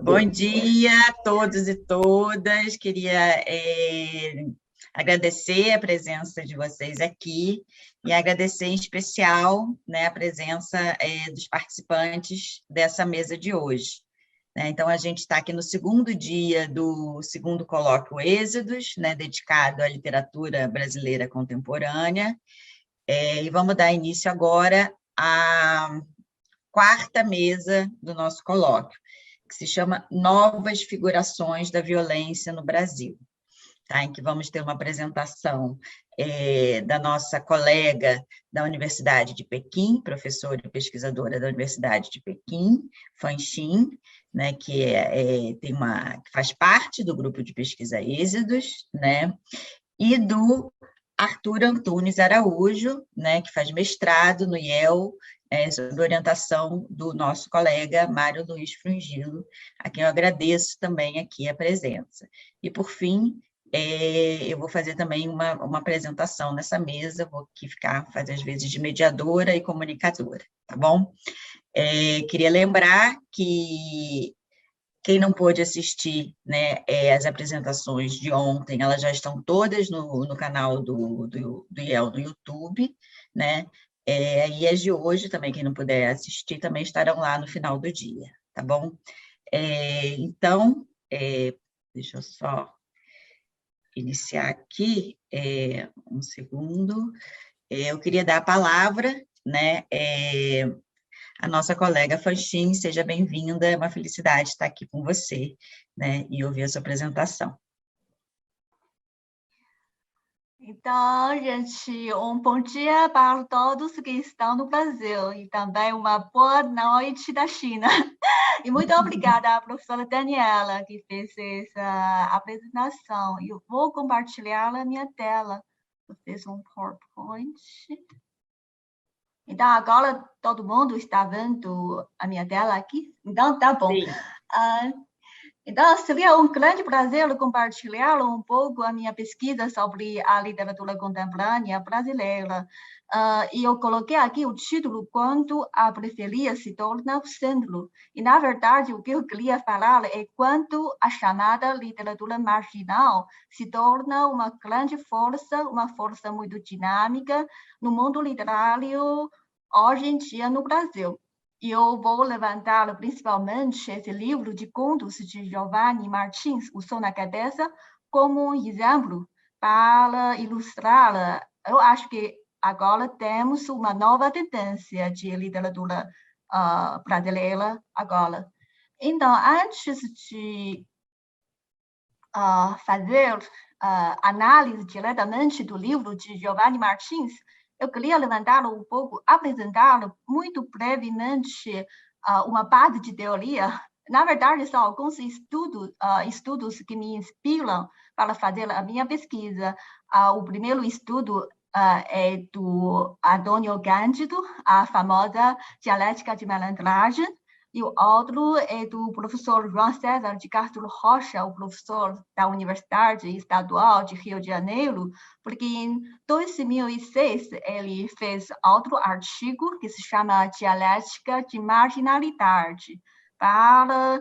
Bom dia a todos e todas. Queria agradecer a presença de vocês aqui e agradecer em especial, né, a presença dos participantes dessa mesa de hoje. Então, a gente está aqui no segundo dia do segundo colóquio Êxodos, né, dedicado à literatura brasileira contemporânea, e vamos dar início agora à quarta mesa do nosso colóquio, que se chama Novas Figurações da Violência no Brasil, tá? Em que vamos ter uma apresentação da nossa colega da Universidade de Pequim, professora e pesquisadora da Universidade de Pequim, Fan Xin, né, que faz parte do grupo de pesquisa Êxodos, né, e do Arthur Antunes Araújo, né, que faz mestrado no IEL, sob orientação do nosso colega Mário Luiz Frungilo, a quem eu agradeço também aqui a presença. E, por fim, eu vou fazer também uma apresentação nessa mesa, vou aqui fazer às vezes de mediadora e comunicadora, tá bom? Queria lembrar que quem não pôde assistir, né, as apresentações de ontem, elas já estão todas no canal do IEL no YouTube, né? E as de hoje também, quem não puder assistir, também estarão lá no final do dia, tá bom? Então, deixa eu só iniciar aqui, um segundo. Eu queria dar a palavra, né, a nossa colega Fan Xin. Seja bem-vinda, é uma felicidade estar aqui com você, né, e ouvir a sua apresentação. Então, gente, bom dia para todos que estão no Brasil e também uma boa noite da China. E muito obrigada à professora Daniela, que fez essa apresentação. Eu vou compartilhar a minha tela. Eu fiz um PowerPoint. Então, agora todo mundo está vendo a minha tela aqui? Então, tá bom. Então, seria um grande prazer compartilhar um pouco a minha pesquisa sobre a literatura contemporânea brasileira. E eu coloquei aqui o título Quando a periferia se torna o centro. E, na verdade, o que eu queria falar é quando a chamada literatura marginal se torna uma grande força, uma força muito dinâmica no mundo literário hoje em dia no Brasil. E eu vou levantar principalmente esse livro de contos de Giovanni Martins, O Som na Cabeça, como um exemplo para ilustrar. Eu acho que agora temos uma nova tendência de literatura brasileira agora. Então, antes de fazer análise diretamente do livro de Giovanni Martins, eu queria levantar um pouco, apresentar muito brevemente uma base de teoria. Na verdade, são alguns estudos que me inspiram para fazer a minha pesquisa. O primeiro estudo é do Antônio Cândido, a famosa dialética de malandragem, e o outro é do professor João César de Castro Rocha, o professor da Universidade Estadual de Rio de Janeiro, porque em 2006 ele fez outro artigo que se chama Dialética de Marginalidade, para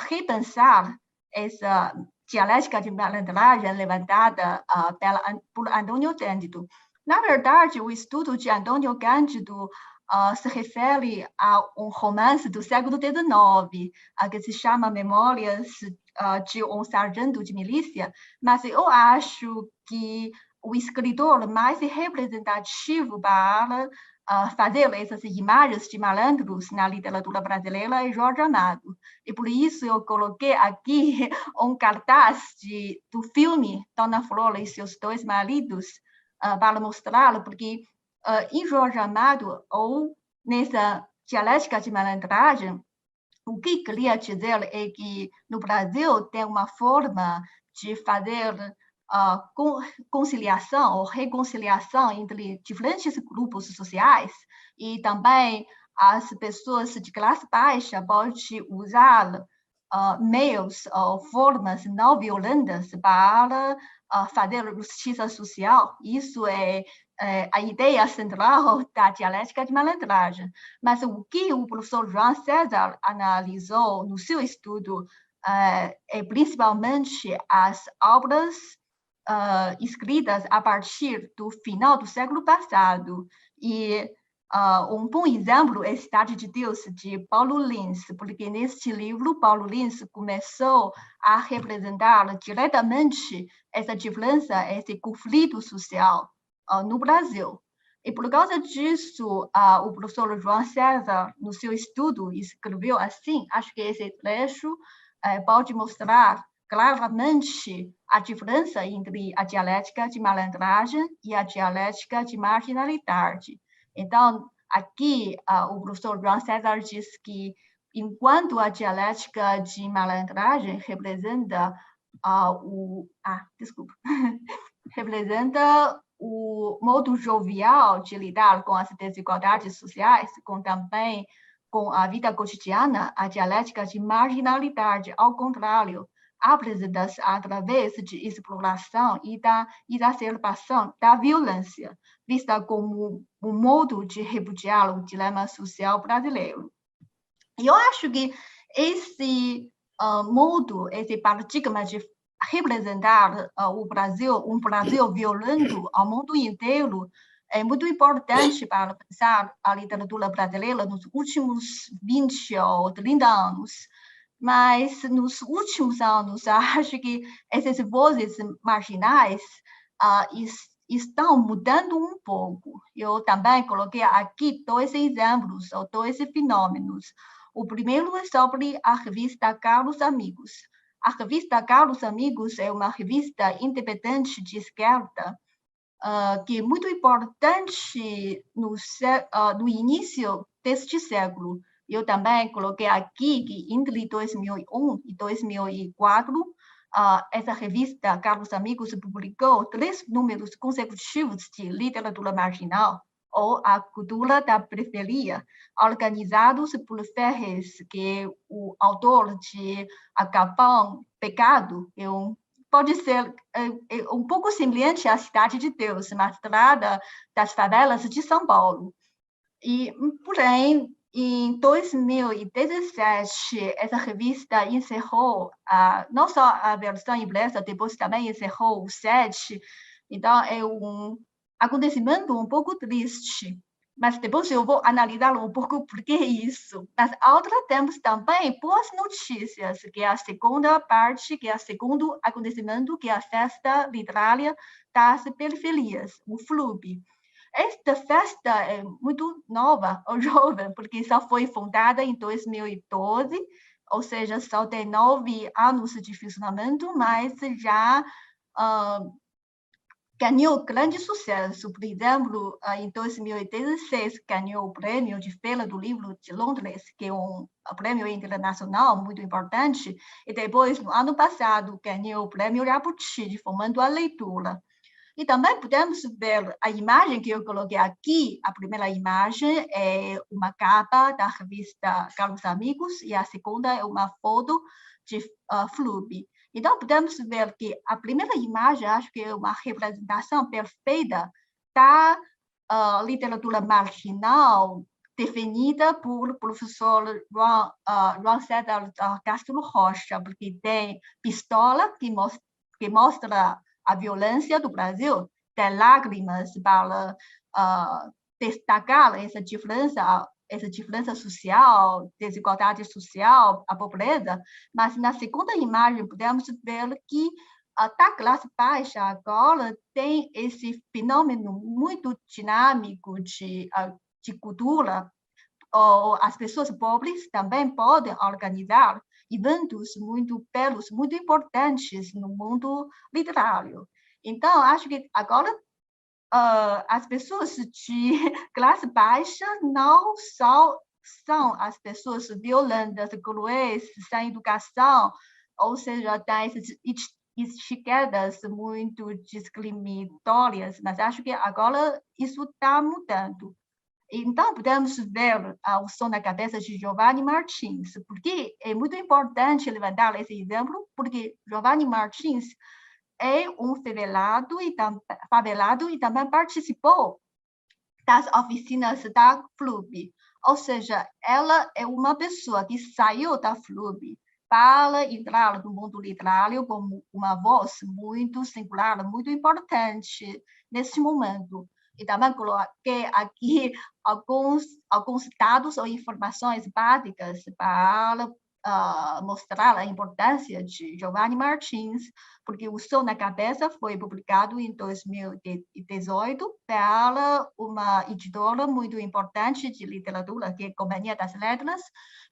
repensar essa dialética de malandragem levantada por Antônio Cândido. Na verdade, o estudo de Antônio Cândido se refere a um romance do século XIX, que se chama Memórias de um Sargento de Milícia, mas eu acho que o escritor mais representativo para fazer essas imagens de malandros na literatura brasileira é Jorge Amado. E por isso eu coloquei aqui um cartaz do filme Dona Flor e seus dois maridos, para mostrá-lo, porque em Jorge Amado, ou nessa dialética de malandragem, o que queria dizer é que no Brasil tem uma forma de fazer conciliação ou reconciliação entre diferentes grupos sociais, e também as pessoas de classe baixa podem usar meios ou formas não violentas para fazer justiça social. Isso é a ideia central da dialética de malandragem. Mas o que o professor João César analisou no seu estudo é principalmente as obras escritas a partir do final do século passado. E um bom exemplo é Cidade de Deus, de Paulo Lins, porque neste livro, Paulo Lins começou a representar diretamente essa diferença, esse conflito social no Brasil. E por causa disso, o professor João César, no seu estudo, escreveu assim, acho que esse trecho pode mostrar claramente a diferença entre a dialética de malandragem e a dialética de marginalidade. Então, aqui, o professor João César diz que, enquanto a dialética de malandragem representa representa o modo jovial de lidar com as desigualdades sociais, também com a vida cotidiana, a dialética de marginalidade, ao contrário, apresenta-se através de exploração e da exacerbação da violência, vista como um modo de repudiar o dilema social brasileiro. E eu acho que esse modo, esse paradigma de representar o Brasil, um Brasil violento ao mundo inteiro, é muito importante para pensar a literatura brasileira nos últimos 20 ou 30 anos. Mas nos últimos anos, acho que essas vozes marginais estão mudando um pouco. Eu também coloquei aqui 2 exemplos, ou 2 fenômenos. O primeiro é sobre a revista Caros Amigos. A revista Caros Amigos é uma revista independente de esquerda, que é muito importante no início deste século. Eu também coloquei aqui que entre 2001 e 2004, essa revista Caros Amigos publicou 3 números consecutivos de literatura marginal, ou a cultura da periferia, organizados por Ferres, que é o autor de A Capão Pecado, pode ser um pouco semelhante à Cidade de Deus, na estrada das favelas de São Paulo. Porém, em 2017, essa revista encerrou, não só a versão inglesa, depois também encerrou o site. Então, é um acontecimento um pouco triste. Mas depois eu vou analisar um pouco por que isso. Mas, ao outro tempo, também boas notícias, que é a segunda parte, que é o segundo acontecimento, que é a Festa Literária das Periferias, o FLUB. Esta festa é muito nova, ou jovem, porque só foi fundada em 2012, ou seja, só tem 9 anos de funcionamento, mas já ganhou grande sucesso. Por exemplo, em 2016, ganhou o prêmio de Feira do Livro de Londres, que é um prêmio internacional muito importante, e depois, no ano passado, ganhou o prêmio Jabuti, de fomento à leitura. E também podemos ver a imagem que eu coloquei aqui. A primeira imagem é uma capa da revista Caros Amigos e a segunda é uma foto de FLUB. Então, podemos ver que a primeira imagem, acho que é uma representação perfeita da literatura marginal definida por professor João César Castro Rocha, porque tem Pistola, que mostra a violência do Brasil, tem Lágrimas para destacar essa diferença social, desigualdade social, a pobreza. Mas na segunda imagem podemos ver que da classe baixa agora tem esse fenômeno muito dinâmico de cultura. As pessoas pobres também podem organizar eventos muito belos, muito importantes no mundo literário. Então, acho que agora as pessoas de classe baixa não só são as pessoas violentas, cruéis, sem educação, ou seja, tem essas etiquetas muito discriminatórias, mas acho que agora isso está mudando. Então, podemos ver o som na cabeça de Giovanni Martins, porque é muito importante levantar esse exemplo, porque Giovanni Martins é um favelado e também participou das oficinas da FLUB. Ou seja, ela é uma pessoa que saiu da FLUB para entrar no mundo literário como uma voz muito singular, muito importante nesse momento. E também coloquei aqui alguns dados ou informações básicas para mostrar a importância de Giovanni Martins, porque O Som na Cabeça foi publicado em 2018 pela uma editora muito importante de literatura, que é a Companhia das Letras,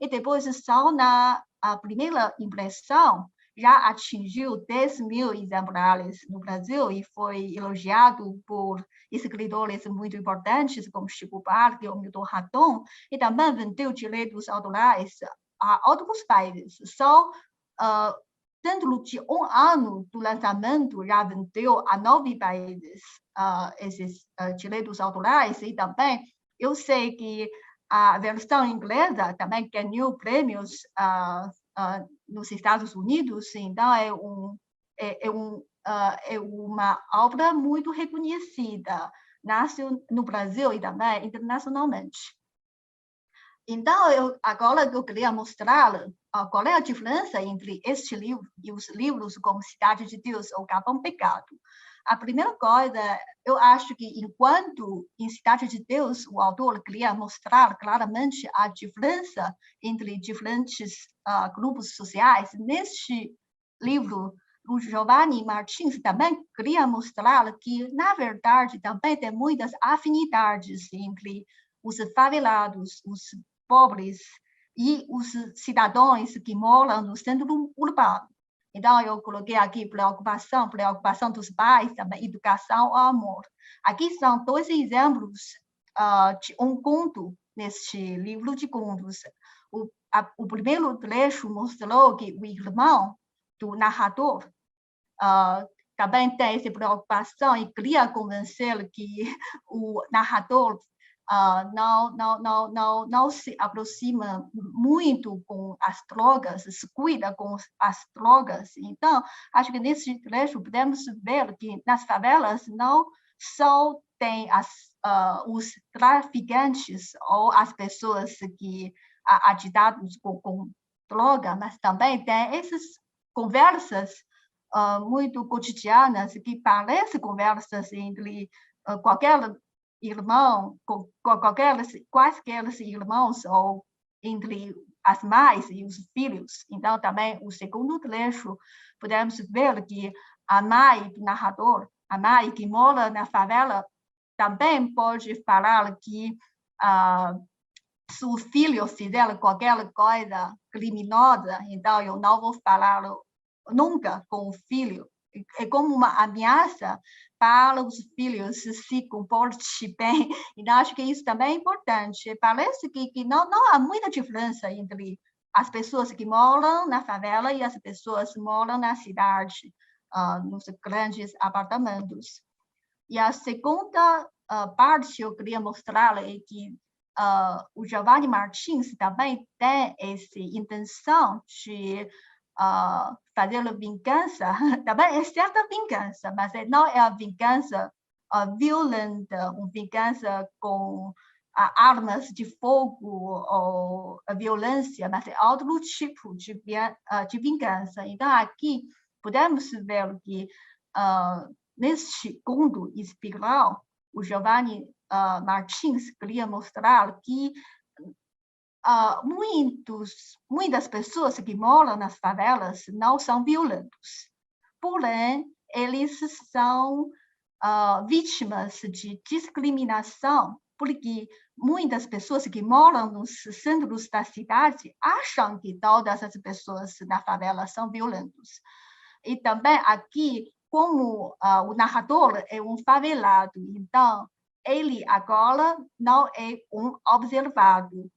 e depois só na primeira impressão já atingiu 10 mil exemplares no Brasil e foi elogiado por escritores muito importantes, como Chico Buarque ou Milton Raton, e também vendeu direitos autorais a outros países. Só dentro de um ano do lançamento, já vendeu a 9 países esses direitos autorais, e também eu sei que a versão inglesa também ganhou prêmios nos Estados Unidos, então é uma obra muito reconhecida no Brasil e também internacionalmente. Então, agora eu queria mostrar qual é a diferença entre este livro e os livros como Cidade de Deus ou Capão Pecado. A primeira coisa, eu acho que enquanto em Cidade de Deus o autor queria mostrar claramente a diferença entre diferentes grupos sociais, neste livro, o Giovanni Martins também queria mostrar que, na verdade, também tem muitas afinidades entre os favelados, os pobres e os cidadãos que moram no centro urbano. Então, eu coloquei aqui preocupação dos pais, também educação ou amor. Aqui são 2 exemplos de um conto neste livro de contos. O primeiro trecho mostrou que o irmão do narrador também tem essa preocupação e queria convencer que o narrador não se aproxima muito com as drogas, se cuida com as drogas. Então, acho que nesse trecho podemos ver que nas favelas não só tem os traficantes ou as pessoas que agitadas com droga, mas também tem essas conversas muito cotidianas que parecem conversas entre qualquer irmão, quaisquer irmãos, ou entre as mães e os filhos. Então, também, o segundo trecho, podemos ver que a mãe do narrador, a mãe que mora na favela, também pode falar que se o filho fizer qualquer coisa criminosa, então eu não vou falar nunca com o filho. É como uma ameaça para os filhos se comportem bem. Então, acho que isso também é importante. Parece que não há muita diferença entre as pessoas que moram na favela e as pessoas que moram na cidade, nos grandes apartamentos. E a segunda parte que eu queria mostrar é que o Giovanni Martins também tem essa intenção de fazer vingança, também é certa vingança, mas não é a vingança violenta, uma vingança com armas de fogo ou a violência, mas é outro tipo de vingança. Então, aqui podemos ver que neste conto espiral, o Giovanni Martins queria mostrar que muitas pessoas que moram nas favelas não são violentos, porém, eles são vítimas de discriminação, porque muitas pessoas que moram nos centros da cidade acham que todas as pessoas na favela são violentos. E também aqui, como o narrador é um favelado, então, ele agora não é um observado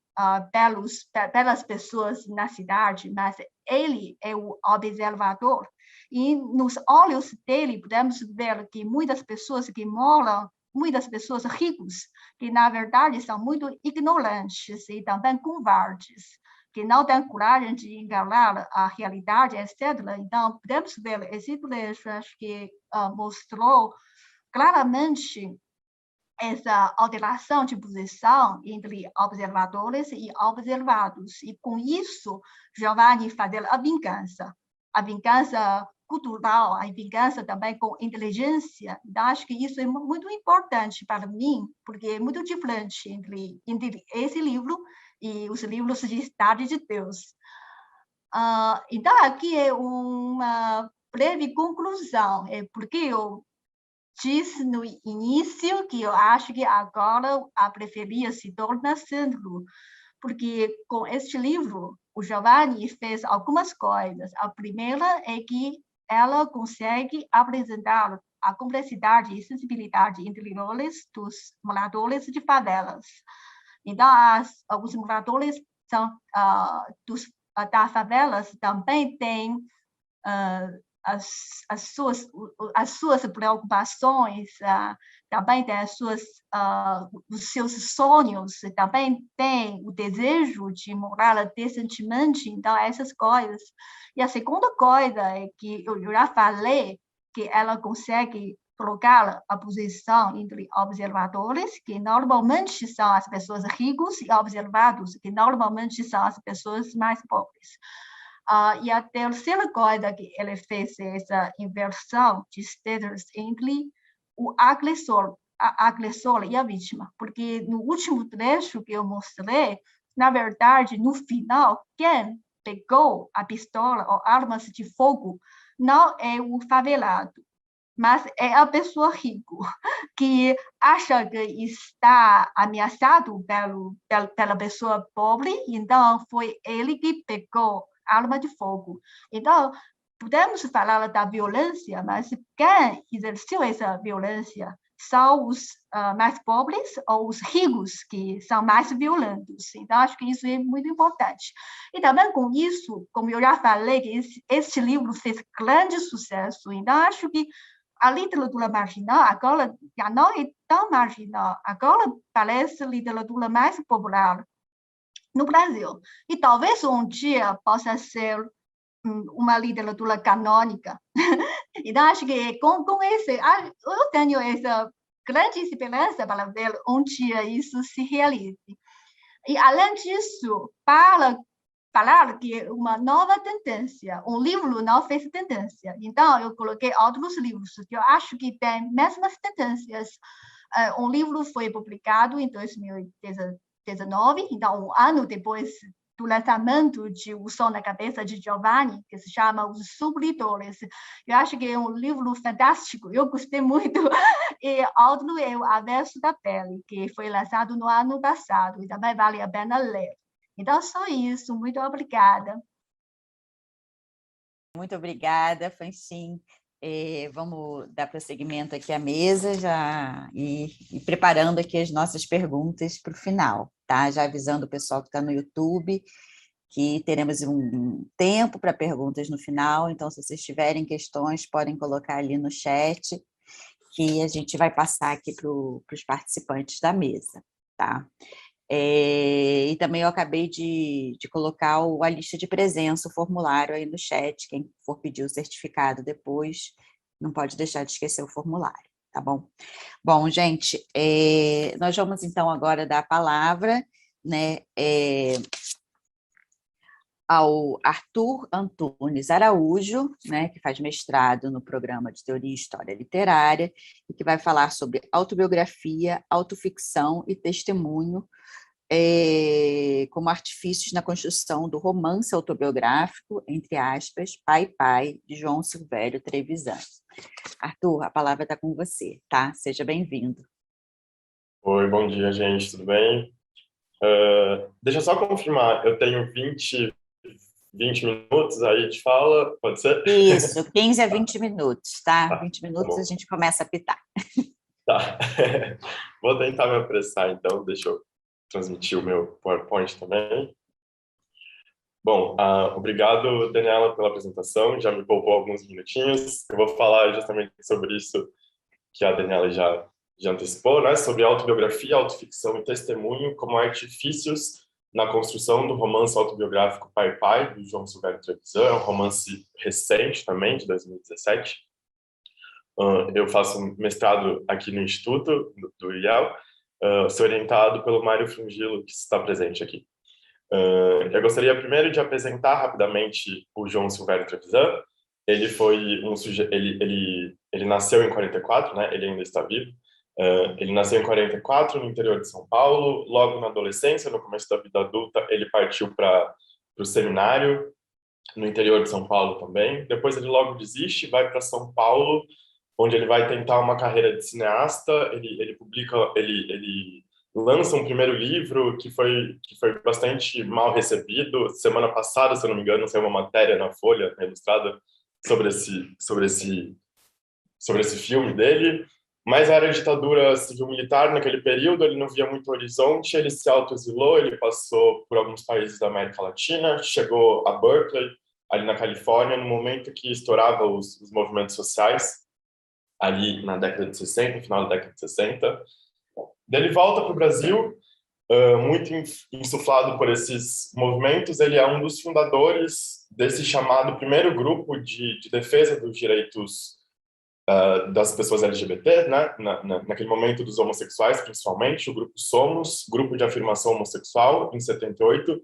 pelas pessoas na cidade, mas ele é o observador. E nos olhos dele, podemos ver que muitas pessoas que moram, muitas pessoas ricas, que na verdade são muito ignorantes e também covardes, que não têm coragem de enganar a realidade, etc. Então, podemos ver, esse trecho, acho que mostrou claramente essa alteração de posição entre observadores e observados. E, com isso, Giovanni fazia a vingança cultural, a vingança também com inteligência. Então, acho que isso é muito importante para mim, porque é muito diferente entre esse livro e os livros de Cidade de Deus. Então, aqui é uma breve conclusão, porque eu disse no início que eu acho que agora a periferia se torna centro, porque com este livro, o Giovanni fez algumas coisas. A primeira é que ela consegue apresentar a complexidade e sensibilidade interiores dos moradores de favelas. Então, os moradores das favelas também têm as suas preocupações, também tem os seus sonhos, também tem o desejo de morar decentemente, então essas coisas. E a segunda coisa é que eu já falei que ela consegue colocar a posição entre observadores, que normalmente são as pessoas ricas, e observados, que normalmente são as pessoas mais pobres. E a terceira coisa que ele fez é essa inversão de status entre o agressor e a vítima, porque no último trecho que eu mostrei, na verdade, no final, quem pegou a pistola ou armas de fogo não é o favelado, mas é a pessoa rica, que acha que está ameaçado pela pessoa pobre, então foi ele que pegou arma de fogo. Então, podemos falar da violência, mas quem exerceu essa violência são os mais pobres ou os ricos, que são mais violentos. Então, acho que isso é muito importante. E também com isso, como eu já falei, que este livro fez grande sucesso. Então, acho que a literatura marginal agora já não é tão marginal. Agora parece a literatura mais popular no Brasil. E talvez um dia possa ser uma literatura canônica. Então, acho que com esse, eu tenho essa grande esperança para ver um dia isso se realize. E, além disso, para falar que é uma nova tendência, um livro não fez tendência. Então, eu coloquei outros livros que eu acho que têm mesmas tendências. Um livro foi publicado em 2019, então, um ano depois do lançamento de O Som na Cabeça de Giovanni, que se chama Os Sublitores. Eu acho que é um livro fantástico, eu gostei muito. E outro é O Avesso da Pele, que foi lançado no ano passado, e também vale a pena ler. Então, só isso. Muito obrigada. Muito obrigada, Fanchim. Vamos dar prosseguimento aqui à mesa já e preparando aqui as nossas perguntas para o final, tá? Já avisando o pessoal que está no YouTube que teremos um tempo para perguntas no final, então, se vocês tiverem questões, podem colocar ali no chat, que a gente vai passar aqui para os participantes da mesa, tá? E também eu acabei de colocar a lista de presença, o formulário aí no chat, quem for pedir o certificado depois, não pode deixar de esquecer o formulário, tá bom? Bom, gente, nós vamos então agora dar a palavra, né, ao Arthur Antunes Araújo, né, que faz mestrado no programa de Teoria e História Literária, e que vai falar sobre autobiografia, autoficção e testemunho, como artifícios na construção do romance autobiográfico, entre aspas, Pai Pai, de João Silvério Trevisan. Arthur, a palavra está com você, tá? Seja bem-vindo. Oi, bom dia, gente, tudo bem? Deixa eu só confirmar, eu tenho 20 minutos aí de fala, pode ser? Isso, 15 a 20 minutos, tá? 20 minutos a gente começa a apitar. Tá. Vou tentar me apressar, então, deixa eu transmitir o meu PowerPoint também. Bom, obrigado, Daniela, pela apresentação, já me poupou alguns minutinhos. Eu vou falar justamente sobre isso que a Daniela já antecipou, né? Sobre autobiografia, autoficção e testemunho como artifícios na construção do romance autobiográfico Pai Pai, do João Silvério Trevisan. É um romance recente também, de 2017. Eu faço mestrado aqui no Instituto do IEL, sou orientado pelo Mário Frungilo, que está presente aqui. Eu gostaria primeiro de apresentar rapidamente o João Silvério Trevisan. Ele foi ele nasceu em 44, né? Ele ainda está vivo. Ele nasceu em 44 no interior de São Paulo. Logo na adolescência, no começo da vida adulta, ele partiu para o seminário no interior de São Paulo também. Depois ele logo desiste, vai para São Paulo, onde ele vai tentar uma carreira de cineasta. Ele lança um primeiro livro que foi bastante mal recebido. Semana passada, se eu não me engano, saiu uma matéria na Folha, na Ilustrada, sobre esse filme dele. Mas era a ditadura civil-militar naquele período, ele não via muito horizonte, ele se autoexilou, ele passou por alguns países da América Latina, chegou a Berkeley, ali na Califórnia, no momento que estourava os movimentos sociais, ali na década de 60, no final da década de 60. Ele volta para o Brasil, muito insuflado por esses movimentos. Ele é um dos fundadores desse chamado primeiro grupo de defesa dos direitos das pessoas LGBT, né? Naquele momento dos homossexuais, principalmente, o grupo Somos, Grupo de Afirmação Homossexual, em 78.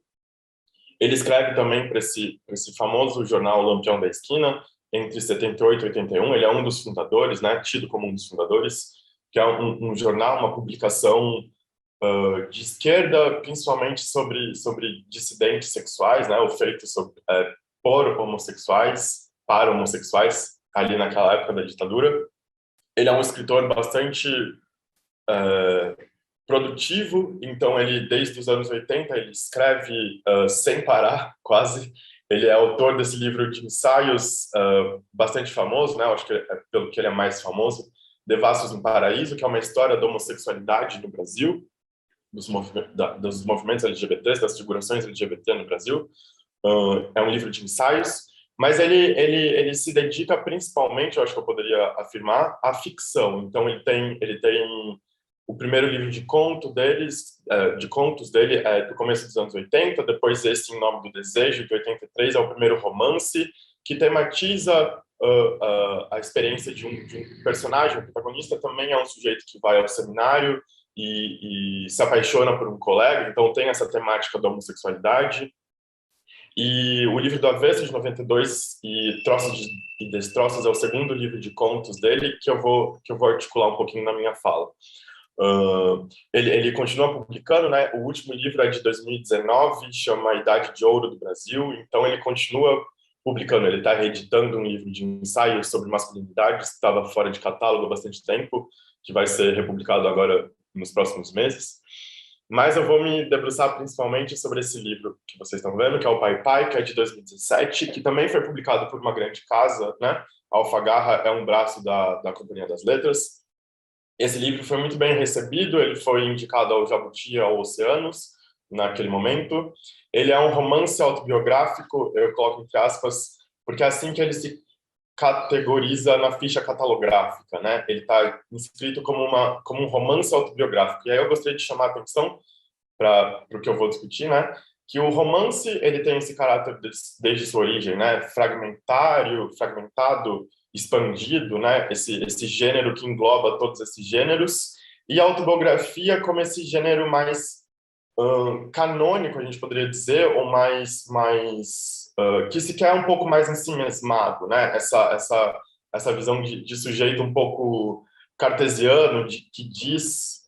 Ele escreve também para esse famoso jornal Lampião da Esquina, entre 78 e 81. Ele é um dos fundadores, né? Tido como um dos fundadores, que é um jornal, uma publicação de esquerda, principalmente sobre dissidentes sexuais, né? Ou feito por homossexuais, para homossexuais, ali naquela época da ditadura. Ele é um escritor bastante produtivo, então ele, desde os anos 80, ele escreve sem parar, quase. Ele é autor desse livro de ensaios bastante famoso, né? Acho que pelo que ele é mais famoso, Devassos no Paraíso, que é uma história da homossexualidade no Brasil, dos movimentos LGBTs, das figurações LGBT no Brasil. É um livro de ensaios, mas ele se dedica principalmente, eu acho que eu poderia afirmar, à ficção. Então ele tem o primeiro livro de contos dele é do começo dos anos 80, depois esse Em Nome do Desejo, de 83, é o primeiro romance que tematiza a experiência de um personagem. O protagonista também é um sujeito que vai ao seminário e se apaixona por um colega, então tem essa temática da homossexualidade. E o livro do Avesso, de 92, e Troços e Destroços, é o segundo livro de contos dele, que eu vou articular um pouquinho na minha fala. Ele continua publicando, né? O último livro é de 2019, chama A Idade de Ouro do Brasil, então ele continua publicando. Ele está reeditando um livro de ensaios sobre masculinidade, que estava fora de catálogo há bastante tempo, que vai ser republicado agora nos próximos meses. Mas eu vou me debruçar principalmente sobre esse livro que vocês estão vendo, que é o Pai Pai, que é de 2017, que também foi publicado por uma grande casa, né? A Alfagarra é um braço da Companhia das Letras. Esse livro foi muito bem recebido, ele foi indicado ao Jabuti e ao Oceanos, naquele momento. Ele é um romance autobiográfico, eu coloco entre aspas, porque é assim que ele se categoriza na ficha catalográfica, né? Ele está inscrito como um romance autobiográfico. E aí eu gostaria de chamar a atenção para o que eu vou discutir, né? Que o romance ele tem esse caráter desde sua origem, né? Fragmentado, expandido, né? Esse gênero que engloba todos esses gêneros, e a autobiografia como esse gênero mais canônico, a gente poderia dizer, ou mais que se quer um pouco mais em si mesmado, né? Essa visão de sujeito um pouco cartesiano, que diz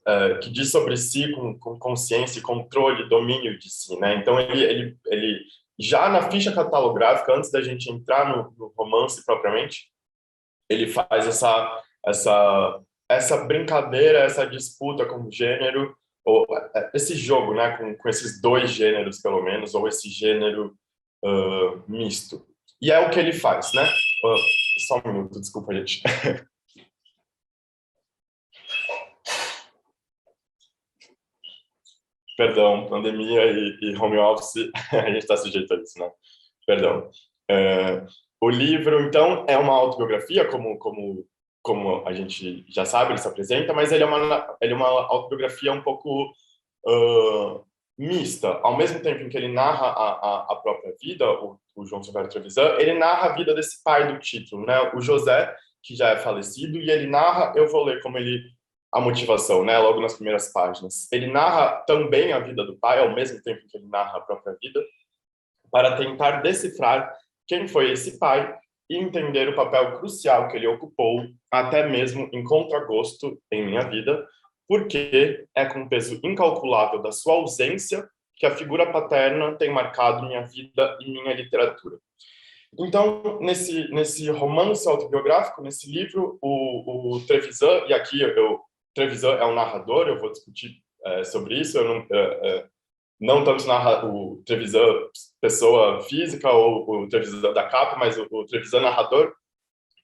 sobre si com consciência, controle, domínio de si, né? Então ele já na ficha catalográfica, antes da gente entrar no romance propriamente, ele faz essa brincadeira, essa disputa com o gênero, ou esse jogo, né, com esses dois gêneros, pelo menos, ou esse gênero misto. E é o que ele faz, né? Só um minuto, desculpa, gente. Perdão, pandemia e home office, a gente está sujeito a isso, né? Perdão. O livro, então, é uma autobiografia, como a gente já sabe, ele se apresenta, mas ele é uma autobiografia um pouco mista. Ao mesmo tempo em que ele narra a própria vida, o João Silvério Trevisan, ele narra a vida desse pai do título, né? O José, que já é falecido, e ele narra, eu vou ler como ele, a motivação, né? Logo nas primeiras páginas. Ele narra também a vida do pai, ao mesmo tempo que ele narra a própria vida, para tentar decifrar quem foi esse pai e entender o papel crucial que ele ocupou, até mesmo em contragosto em minha vida, porque é com o peso incalculável da sua ausência que a figura paterna tem marcado minha vida e minha literatura. Então, nesse romance autobiográfico, nesse livro, o Trevisan, e aqui Trevisan é um narrador, eu vou discutir sobre isso, eu não tanto narra o Trevisan pessoa física ou o Trevisan da capa, mas o Trevisan narrador,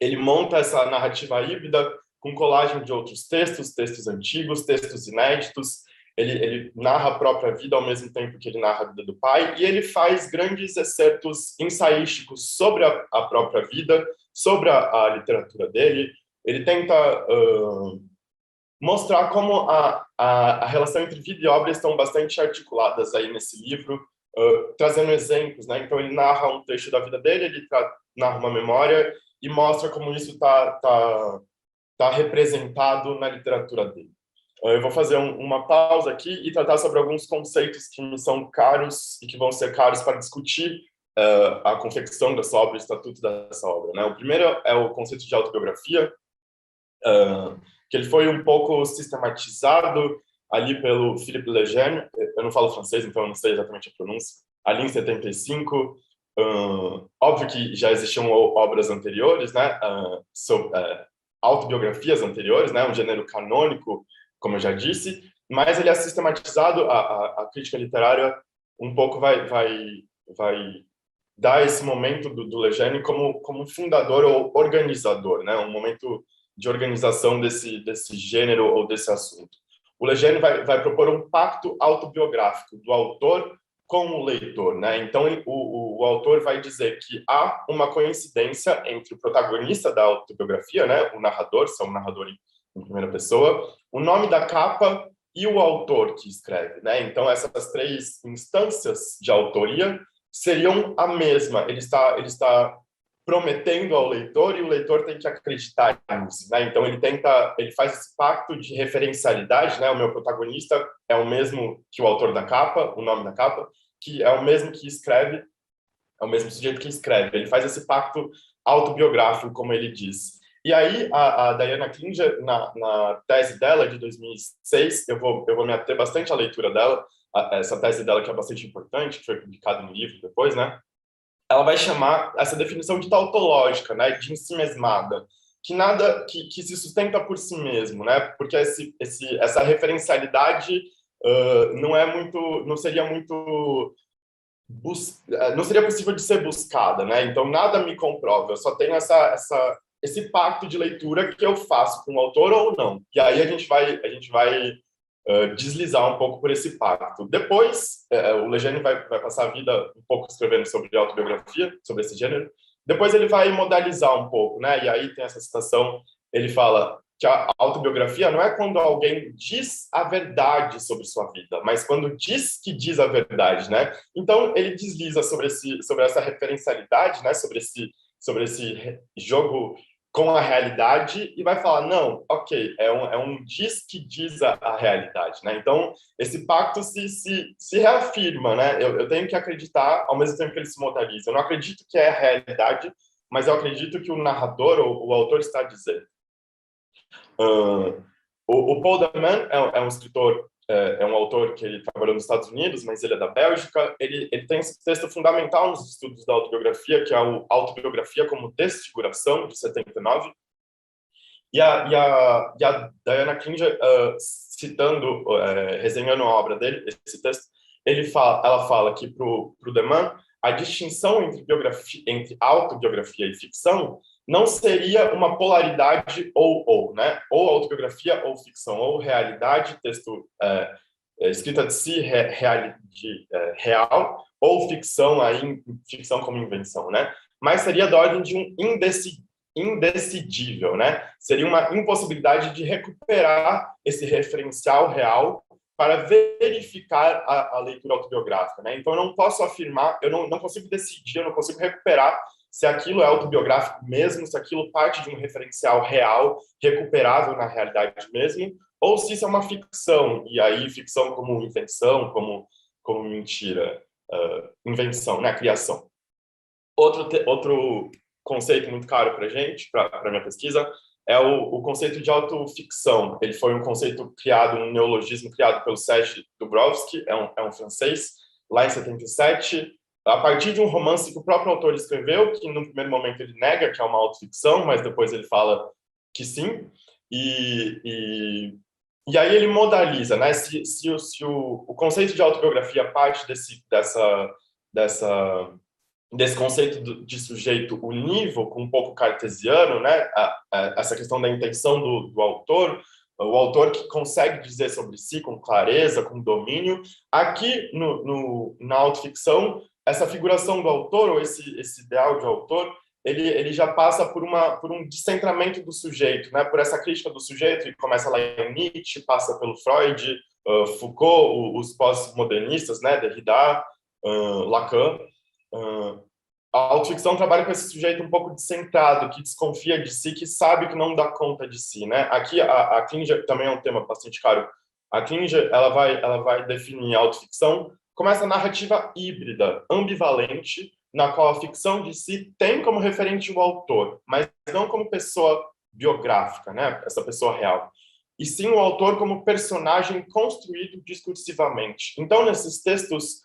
ele monta essa narrativa híbrida com colagem de outros textos antigos, textos inéditos. Ele narra a própria vida ao mesmo tempo que ele narra a vida do pai, e ele faz grandes excertos ensaísticos sobre a própria vida, sobre a literatura dele. Ele tenta mostrar como a relação entre vida e obra estão bastante articuladas aí nesse livro, trazendo exemplos, né? Então ele narra um trecho da vida dele, ele narra uma memória e mostra como isso tá representado na literatura dele. Eu vou fazer uma pausa aqui e tratar sobre alguns conceitos que me são caros e que vão ser caros para discutir a confecção dessa obra, o estatuto dessa obra, né? O primeiro é o conceito de autobiografia, que ele foi um pouco sistematizado ali pelo Philippe Lejeune. Eu não falo francês, então eu não sei exatamente a pronúncia. Ali em 75, óbvio que já existiam obras anteriores, né? Autobiografias anteriores, né? Um gênero canônico, como eu já disse, mas ele é sistematizado, a crítica literária um pouco vai dar esse momento do Lejeune como fundador ou organizador, né? Um momento de organização desse gênero ou desse assunto. O Lejeune vai propor um pacto autobiográfico do autor com o leitor, né? Então, o autor vai dizer que há uma coincidência entre o protagonista da autobiografia, né? O narrador, são um narrador em primeira pessoa, o nome da capa e o autor que escreve, né? Então, essas três instâncias de autoria seriam a mesma. Ele está prometendo ao leitor e o leitor tem que acreditar nisso, né? Então, ele faz esse pacto de referencialidade, né? O meu protagonista é o mesmo que o autor da capa, o nome da capa, que é o mesmo que escreve, é o mesmo sujeito que escreve. Ele faz esse pacto autobiográfico, como ele diz. E aí, a Diana Klinger, na tese dela, de 2006, eu vou me ater bastante à leitura dela, essa tese dela que é bastante importante, que foi publicada no livro depois, né? Ela vai chamar essa definição de tautológica, né? De ensimesmada, que nada que se sustenta por si mesmo, né? Porque essa referencialidade não seria possível de ser buscada, né? Então nada me comprova, eu só tenho esse pacto de leitura que eu faço com o autor ou não. E aí a gente vai deslizar um pouco por esse pacto. Depois, o Lejeune vai passar a vida um pouco escrevendo sobre autobiografia, sobre esse gênero. Depois ele vai modalizar um pouco, né? E aí tem essa citação, ele fala que a autobiografia não é quando alguém diz a verdade sobre sua vida, mas quando diz que diz a verdade, né? Então ele desliza sobre essa referencialidade, né? Sobre esse jogo com a realidade e vai falar, não, ok, é um diz que diz a realidade, né? Então, esse pacto se reafirma, né? Eu tenho que acreditar ao mesmo tempo que ele se modaliza. Eu não acredito que é a realidade, mas eu acredito que o narrador ou o autor está dizendo. O Paul de Man é um escritor, é um autor que ele trabalhou nos Estados Unidos, mas ele é da Bélgica. Ele tem esse texto fundamental nos estudos da autobiografia, que é a Autobiografia como Desfiguração, de 79. E a Diana Klinger, citando, resenhando a obra dele, esse texto, ela fala que para o de Man, a distinção entre autobiografia e ficção não seria uma polaridade ou, né? Ou autobiografia ou ficção, ou realidade, texto escrita de si, real, ou ficção, ficção como invenção, né? Mas seria da ordem de um indecidível, né? Seria uma impossibilidade de recuperar esse referencial real para verificar a leitura autobiográfica, né? Então, eu não posso afirmar, eu não consigo decidir, eu não consigo recuperar se aquilo é autobiográfico mesmo, se aquilo parte de um referencial real, recuperável na realidade mesmo, ou se isso é uma ficção, e aí ficção como invenção, como mentira, invenção, né? Criação. Outro conceito muito caro para a gente, para minha pesquisa, é o conceito de autoficção. Ele foi um conceito criado, um neologismo criado pelo Serge Dubrovsky, é um francês, lá em 77, a partir de um romance que o próprio autor escreveu, que no primeiro momento ele nega que é uma autoficção, mas depois ele fala que sim, e aí ele modaliza, né? Se o conceito de autobiografia parte desse conceito de sujeito unívoco, um pouco cartesiano, né? Essa questão da intenção do autor, o autor que consegue dizer sobre si com clareza, com domínio. Aqui, na autoficção, essa figuração do autor, ou esse ideal de autor, ele já passa por um descentramento do sujeito, né? Por essa crítica do sujeito, que começa lá em Nietzsche, passa pelo Freud, Foucault, os pós-modernistas, né? Derrida, Lacan. A autoficção trabalha com esse sujeito um pouco descentrado, que desconfia de si, que sabe que não dá conta de si, né? Aqui a Klinger também é um tema bastante caro. A Klinger ela vai definir a autoficção como essa narrativa híbrida, ambivalente, na qual a ficção de si tem como referente o autor, mas não como pessoa biográfica, né? Essa pessoa real, e sim o autor como personagem construído discursivamente. Então, nesses textos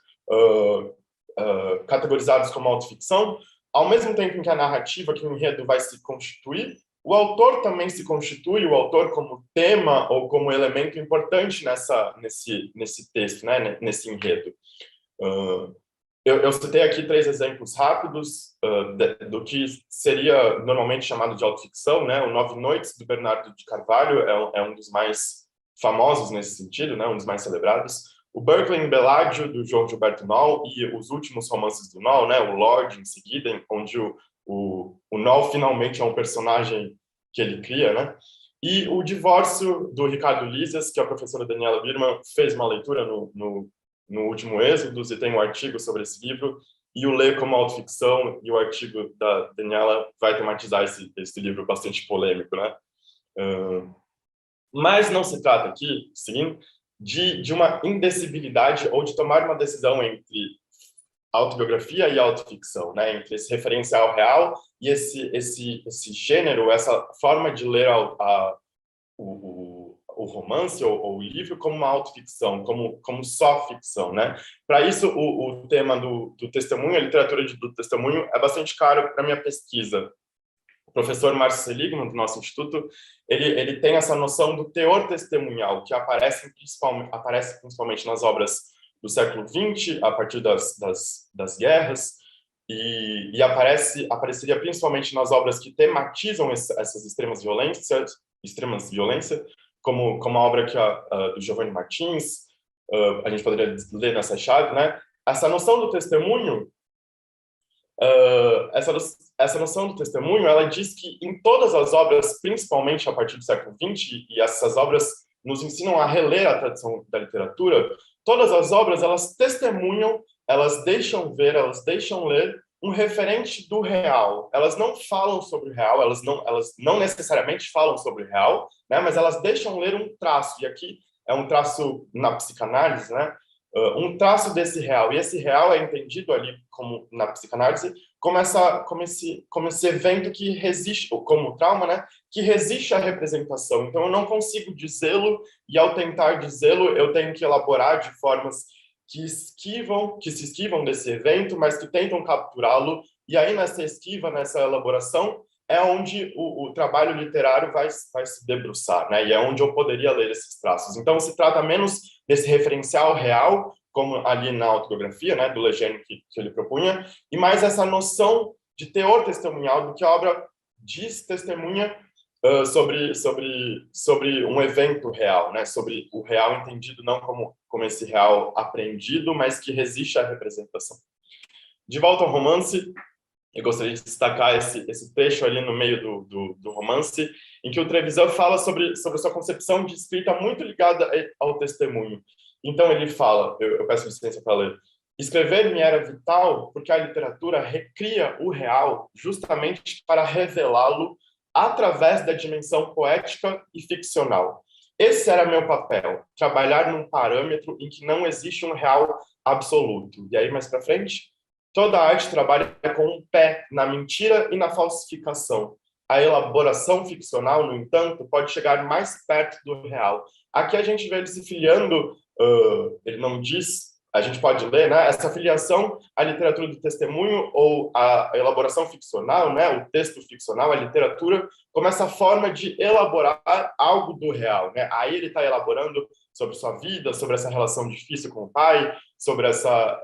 categorizados como autoficção, ao mesmo tempo em que a narrativa, que o enredo vai se constituir, o autor também se constitui, o autor como tema ou como elemento importante nesse texto, né, nesse enredo. Eu citei aqui 3 exemplos rápidos do que seria normalmente chamado de autoficção, né? O Nove Noites, do Bernardo de Carvalho, é um dos mais famosos nesse sentido, né? Um dos mais celebrados. O Berkeley em Bellaggio, do João Gilberto Noll, e os últimos romances do Noll, né? O Lorde, em seguida, onde o Noll finalmente é um personagem que ele cria, né? E o Divórcio, do Ricardo Lízias, que a professora Daniela Birman fez uma leitura no último Êxodos, e tem um artigo sobre esse livro, e o Lê como autoficção, e o artigo da Daniela vai tematizar esse livro bastante polêmico, né? Mas não se trata aqui, sim, de uma indecibilidade ou de tomar uma decisão entre autobiografia e autoficção, né? Entre esse referencial real e esse gênero, essa forma de ler o romance ou o livro como uma autoficção, como só ficção, né? Para isso, o tema do testemunho, a literatura do testemunho, é bastante caro para minha pesquisa. O professor Márcio Seligman, do nosso instituto, ele tem essa noção do teor testemunhal, que aparece principalmente nas obras do século XX, a partir das guerras, e apareceria principalmente nas obras que tematizam essas extremas violências, como a obra do Giovanni Martins, a gente poderia ler nessa chave, né? Essa noção do testemunho, essa noção do testemunho, ela diz que em todas as obras, principalmente a partir do século XX, e essas obras nos ensinam a reler a tradição da literatura, todas as obras, elas testemunham, elas deixam ver, elas deixam ler um referente do real. Elas não falam sobre o real, elas não necessariamente falam sobre o real, né? Mas elas deixam ler um traço, e aqui é um traço na psicanálise, né? Um traço desse real, e esse real é entendido ali como na psicanálise como esse evento que resiste, ou como trauma, né? Que resiste à representação. Então eu não consigo dizê-lo, e ao tentar dizê-lo eu tenho que elaborar de formas que se esquivam desse evento, mas que tentam capturá-lo, e aí nessa esquiva, nessa elaboração, é onde o trabalho literário vai se debruçar, né? E é onde eu poderia ler esses traços. Então, se trata menos desse referencial real, como ali na autobiografia, né, do Lejeune que ele propunha, e mais essa noção de teor testemunhal, do que a obra diz, testemunha sobre um evento real, né? Sobre o real entendido não como esse real aprendido, mas que resiste à representação. De volta ao romance, eu gostaria de destacar esse trecho ali no meio do romance, em que o Trevisan fala sobre sua concepção de escrita muito ligada ao testemunho. Então ele fala, eu peço licença para ler, escrever me era vital porque a literatura recria o real justamente para revelá-lo através da dimensão poética e ficcional. Esse era meu papel, trabalhar num parâmetro em que não existe um real absoluto. E aí, mais para frente, toda arte trabalha com um pé na mentira e na falsificação. A elaboração ficcional, no entanto, pode chegar mais perto do real. Aqui a gente vê ele se filiando, ele não diz, a gente pode ler, né? Essa filiação à literatura do testemunho ou à elaboração ficcional, né? O texto ficcional, a literatura, como essa forma de elaborar algo do real, né? Aí ele está elaborando sobre sua vida, sobre essa relação difícil com o pai, sobre essa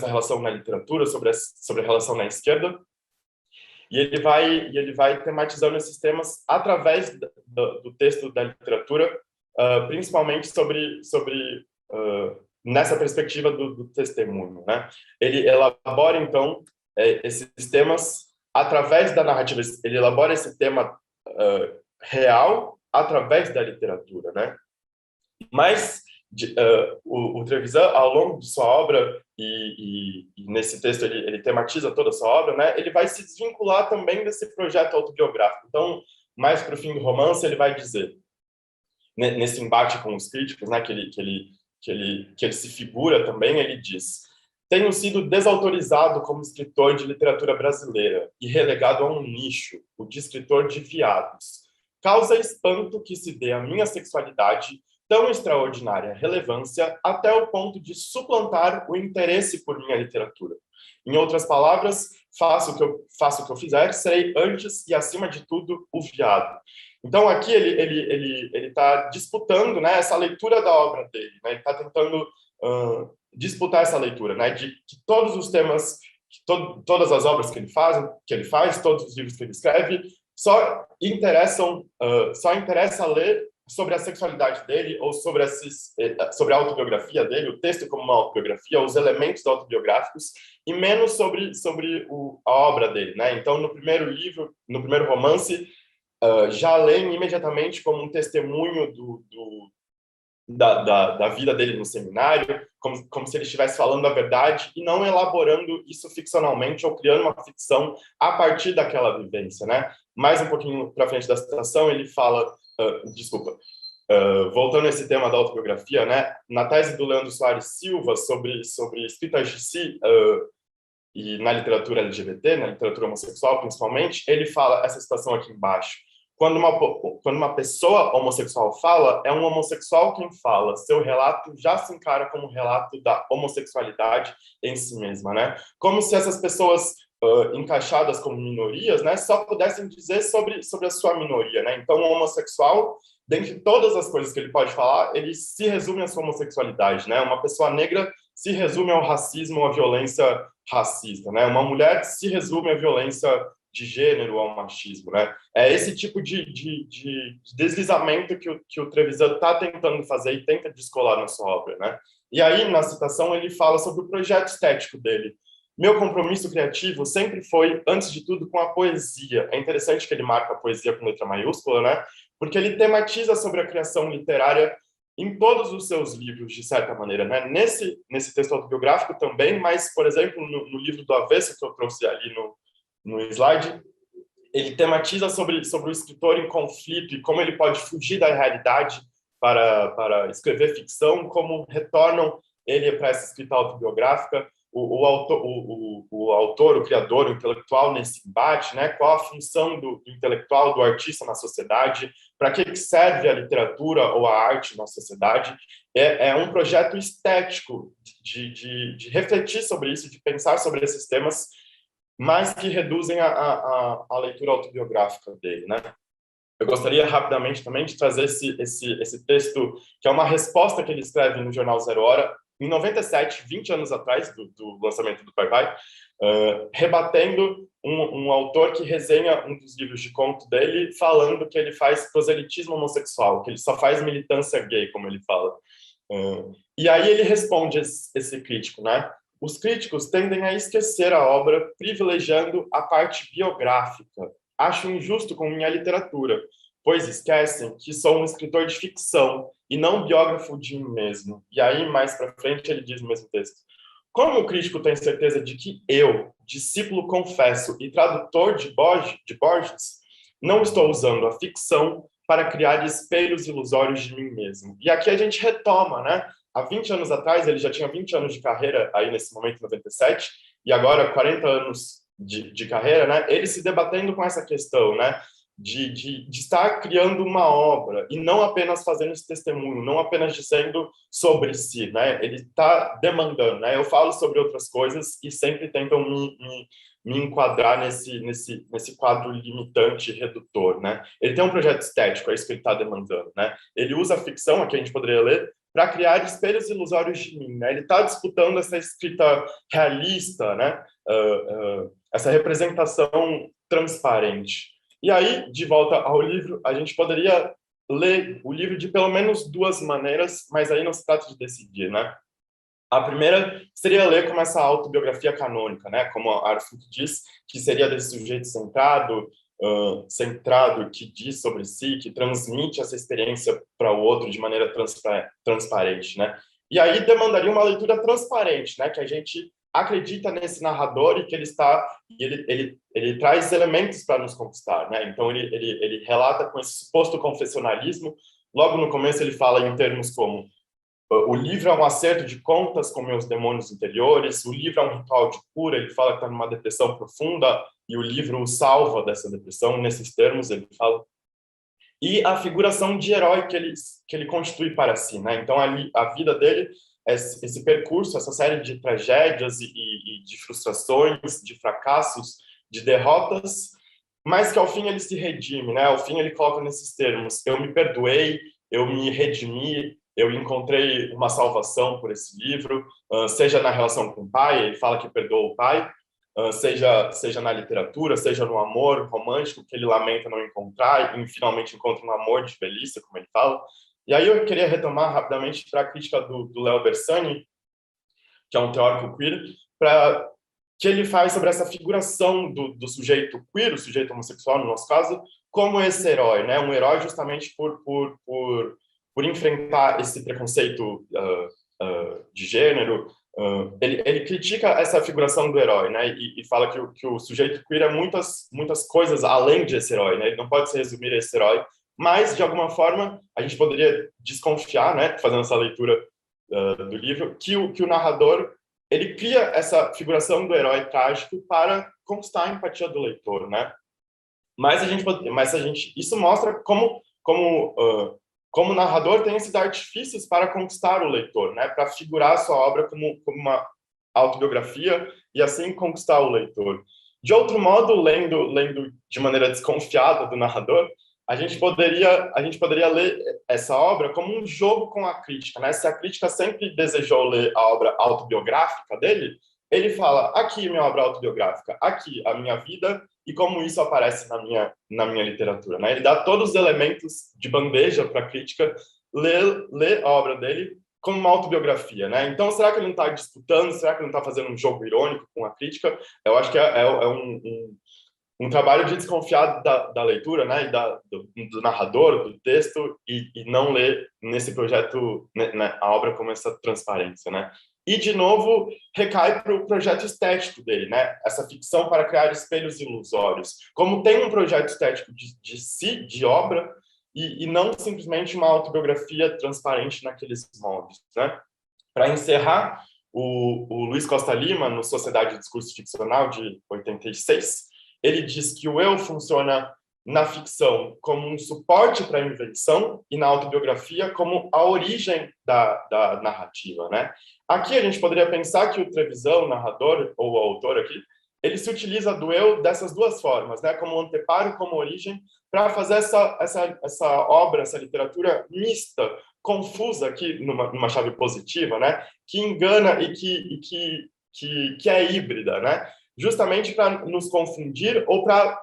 relação na literatura, sobre a relação na esquerda. E ele vai tematizando esses temas através do texto da literatura, principalmente sobre nessa perspectiva do testemunho, né? Ele elabora, então, esses temas através da narrativa. Ele elabora esse tema real através da literatura, né? Mas o Trevisan, ao longo de sua obra, e nesse texto ele tematiza toda a sua obra, né? Ele vai se desvincular também desse projeto autobiográfico. Então, mais para o fim do romance, ele vai dizer, nesse embate com os críticos, né, que ele se figura também, ele diz: tenho sido desautorizado como escritor de literatura brasileira e relegado a um nicho, o de escritor de viados. Causa espanto que se dê à minha sexualidade tão extraordinária relevância até o ponto de suplantar o interesse por minha literatura. Em outras palavras, faço o que eu fizer, serei antes e acima de tudo o viado. Então aqui ele está disputando, né, essa leitura da obra dele, né? Ele está tentando disputar essa leitura, né, de que todos os temas, todas as obras que ele faz, todos os livros que ele escreve, só interessa ler sobre a sexualidade dele ou sobre a autobiografia dele, o texto como uma autobiografia, os elementos autobiográficos, e menos sobre a obra dele, né? Então, no primeiro romance, já leem imediatamente como um testemunho da vida dele no seminário, como se ele estivesse falando a verdade e não elaborando isso ficcionalmente ou criando uma ficção a partir daquela vivência, né? Mais um pouquinho para frente da citação, ele fala, voltando a esse tema da autobiografia, né? Na tese do Leandro Soares Silva sobre escritas de si e na literatura LGBT, na literatura homossexual principalmente, ele fala essa citação aqui embaixo: quando uma pessoa homossexual fala, é um homossexual quem fala. Seu relato já se encara como relato da homossexualidade em si mesma, né? Como se essas pessoas encaixadas como minorias, né, só pudessem dizer sobre a sua minoria, né? Então, o homossexual, dentre todas as coisas que ele pode falar, ele se resume à sua homossexualidade, né? Uma pessoa negra se resume ao racismo ou à violência racista, né? Uma mulher se resume à violência de gênero, ao machismo, né? É esse tipo de deslizamento que o Trevisan está tentando fazer e tenta descolar na sua obra, né? E aí, na citação, ele fala sobre o projeto estético dele. Meu compromisso criativo sempre foi, antes de tudo, com a poesia. É interessante que ele marca a poesia com letra maiúscula, né? Porque ele tematiza sobre a criação literária em todos os seus livros, de certa maneira, né? Nesse texto autobiográfico também, mas, por exemplo, no livro do Avesso, que eu trouxe ali no slide, ele tematiza sobre o escritor em conflito e como ele pode fugir da realidade para escrever ficção, como retornam ele para essa escrita autobiográfica. O autor, o criador, o intelectual nesse embate, né? Qual a função do intelectual, do artista na sociedade, para que serve a literatura ou a arte na sociedade. É um projeto estético de refletir sobre isso, de pensar sobre esses temas, mas que reduzem a leitura autobiográfica dele, né? Eu gostaria rapidamente também de trazer esse texto, que é uma resposta que ele escreve no jornal Zero Hora, em 97, 20 anos atrás do lançamento do Pai Pai, rebatendo um autor que resenha um dos livros de conto dele, falando que ele faz proselitismo homossexual, que ele só faz militância gay, como ele fala. E aí ele responde esse crítico, né? os críticos tendem a esquecer a obra, privilegiando a parte biográfica. Acho injusto com minha literatura, pois esquecem que sou um escritor de ficção e não biógrafo de mim mesmo. E aí, mais para frente, ele diz no mesmo texto: como o crítico tem certeza de que eu, discípulo confesso e tradutor de Borges, não estou usando a ficção para criar espelhos ilusórios de mim mesmo. E aqui a gente retoma, né? Há 20 anos atrás, ele já tinha 20 anos de carreira, aí nesse momento, 97, e agora 40 anos de carreira, né? Ele se debatendo com essa questão, né? De estar criando uma obra e não apenas fazendo esse testemunho, não apenas dizendo sobre si, né? Ele está demandando, né? Eu falo sobre outras coisas e sempre tentam me enquadrar nesse quadro limitante e redutor, né? Ele tem um projeto estético, é isso que ele está demandando, né? Ele usa a ficção, aqui a gente poderia ler, para criar espelhos ilusórios de mim, né? Ele está disputando essa escrita realista, né? Essa representação transparente. E aí, de volta ao livro, a gente poderia ler o livro de pelo menos duas maneiras, mas aí não se trata de decidir, né? A primeira seria ler como essa autobiografia canônica, né? Como a Arthur diz, que seria desse sujeito centrado, que diz sobre si, que transmite essa experiência para o outro de maneira transparente, né? E aí demandaria uma leitura transparente, né? Que a gente acredita nesse narrador e que ele traz elementos para nos conquistar, né? Então ele relata com esse suposto confessionalismo. Logo no começo ele fala em termos como: o livro é um acerto de contas com meus demônios interiores, o livro é um ritual de cura. Ele fala que está numa depressão profunda e o livro o salva dessa depressão. Nesses termos ele fala. E a figuração de herói que ele constitui para si, né? Então ali a vida dele, esse percurso, essa série de tragédias e de frustrações, de fracassos, de derrotas, mas que ao fim ele se redime, né? Ao fim ele coloca nesses termos: eu me perdoei, eu me redimi, eu encontrei uma salvação por esse livro, seja na relação com o pai, ele fala que perdoou o pai, seja na literatura, seja no amor romântico que ele lamenta não encontrar e finalmente encontra um amor de velhice, como ele fala. E aí eu queria retomar rapidamente para a crítica do Léo Bersani, que é um teórico queer, que ele faz sobre essa figuração do sujeito queer, o sujeito homossexual, no nosso caso, como esse herói, né? Um herói justamente por enfrentar esse preconceito de gênero. Ele critica essa figuração do herói, né? E fala que o sujeito queer é muitas coisas além de esse herói, né? Ele não pode se resumir a esse herói, mas, de alguma forma, a gente poderia desconfiar, né, fazendo essa leitura do livro, que o narrador ele cria essa figuração do herói trágico para conquistar a empatia do leitor, né? Mas isso mostra como o narrador tem esses artifícios para conquistar o leitor, né? Para figurar a sua obra como uma autobiografia e assim conquistar o leitor. De outro modo, lendo de maneira desconfiada do narrador, a gente poderia ler essa obra como um jogo com a crítica, né? Se a crítica sempre desejou ler a obra autobiográfica dele, ele fala: aqui minha obra autobiográfica, aqui a minha vida e como isso aparece na minha literatura, né? Ele dá todos os elementos de bandeja para a crítica ler a obra dele como uma autobiografia, né? Então, será que ele não está disputando? Será que ele não está fazendo um jogo irônico com a crítica? Eu acho que é um trabalho de desconfiar da leitura, né, e do narrador, do texto, e não ler nesse projeto, né, a obra como essa transparência, né? E, de novo, recai para o projeto estético dele, né? Essa ficção para criar espelhos ilusórios. Como tem um projeto estético de obra, e não simplesmente uma autobiografia transparente naqueles moldes, né? Para encerrar, o Luiz Costa Lima, no Sociedade de Discurso Ficcional, de 86, ele diz que o eu funciona na ficção como um suporte para a invenção e na autobiografia como a origem da narrativa, né? Aqui a gente poderia pensar que o Trevisan, o narrador ou o autor aqui, ele se utiliza do eu dessas duas formas, né? Como anteparo, como origem, para fazer essa obra, essa literatura mista, confusa aqui numa chave positiva, né? Que engana e que é híbrida, né? Justamente para nos confundir ou para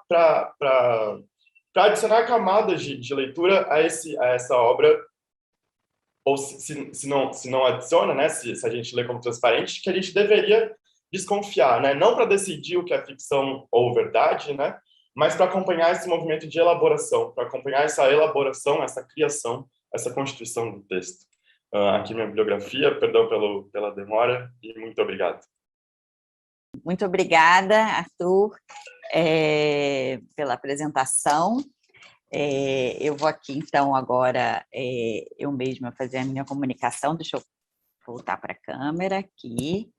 adicionar camadas de leitura a essa obra ou se não adiciona, né, se a gente lê como transparente, que a gente deveria desconfiar, né, não para decidir o que é ficção ou verdade, né, mas para acompanhar esse movimento de elaboração, para acompanhar essa elaboração, essa criação, essa constituição do texto. Aqui minha bibliografia, perdão pela demora, e muito obrigado. Muito obrigada, Arthur, pela apresentação. Eu vou aqui, então, agora, eu mesma fazer a minha comunicação. Deixa eu voltar para a câmera aqui.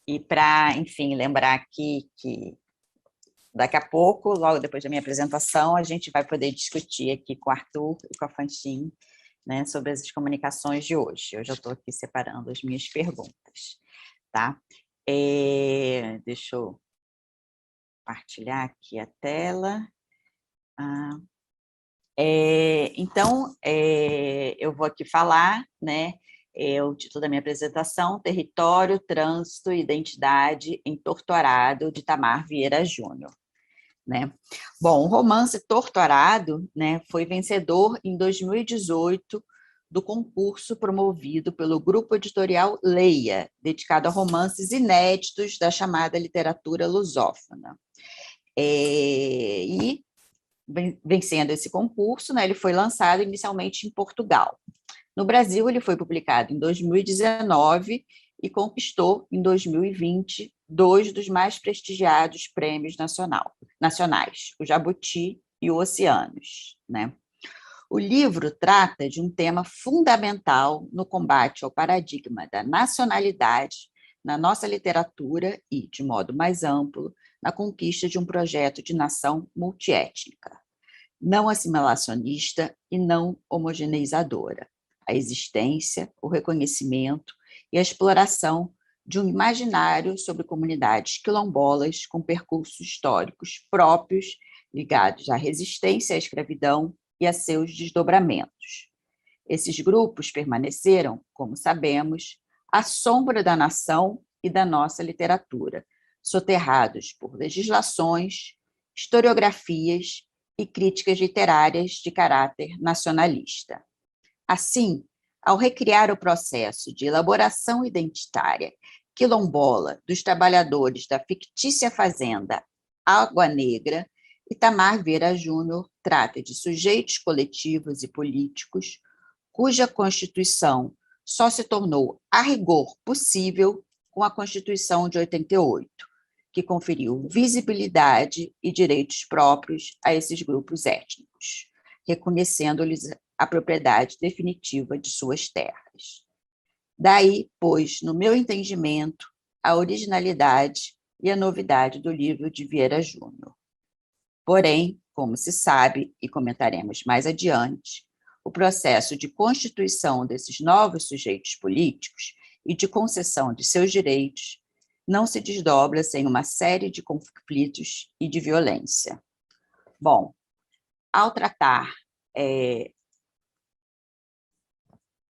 E para, enfim, lembrar aqui que daqui a pouco, logo depois da minha apresentação, a gente vai poder discutir aqui com o Arthur e com a Fanchine, né, sobre as comunicações de hoje. Eu já estou aqui separando as minhas perguntas, tá? Deixa eu compartilhar aqui a tela. Então, eu vou aqui falar, né, o título da minha apresentação, Território, Trânsito e Identidade em Torturado, de Itamar Vieira Júnior. Né? Bom, o romance Torturado, né, foi vencedor em 2018 do concurso promovido pelo grupo editorial Leia, dedicado a romances inéditos da chamada literatura lusófona. E, vencendo esse concurso, né, ele foi lançado inicialmente em Portugal. No Brasil, ele foi publicado em 2019 e conquistou, em 2020, 2 dos mais prestigiados prêmios nacionais, o Jabuti e o Oceanos. Né? O livro trata de um tema fundamental no combate ao paradigma da nacionalidade na nossa literatura e, de modo mais amplo, na conquista de um projeto de nação multiétnica, não assimilacionista e não homogeneizadora. A existência, o reconhecimento e a exploração de um imaginário sobre comunidades quilombolas com percursos históricos próprios ligados à resistência à escravidão e a seus desdobramentos. Esses grupos permaneceram, como sabemos, à sombra da nação e da nossa literatura, soterrados por legislações, historiografias e críticas literárias de caráter nacionalista. Assim, ao recriar o processo de elaboração identitária quilombola dos trabalhadores da fictícia fazenda Água Negra, Itamar Vieira Júnior trata de sujeitos coletivos e políticos cuja constituição só se tornou a rigor possível com a Constituição de 88, que conferiu visibilidade e direitos próprios a esses grupos étnicos, reconhecendo-lhes a propriedade definitiva de suas terras. Daí, pois, no meu entendimento, a originalidade e a novidade do livro de Vieira Júnior. Porém, como se sabe, e comentaremos mais adiante, o processo de constituição desses novos sujeitos políticos e de concessão de seus direitos não se desdobra sem uma série de conflitos e de violência. Bom, ao tratar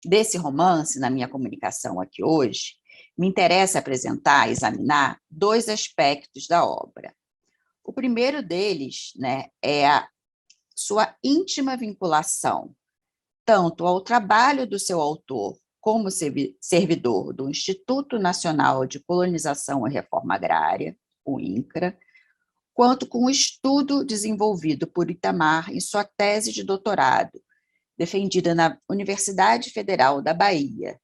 desse romance, na minha comunicação aqui hoje, me interessa apresentar, examinar 2 aspectos da obra. O primeiro deles, né, é a sua íntima vinculação, tanto ao trabalho do seu autor como servidor do Instituto Nacional de Colonização e Reforma Agrária, o INCRA, quanto com o estudo desenvolvido por Itamar em sua tese de doutorado, defendida na Universidade Federal da Bahia,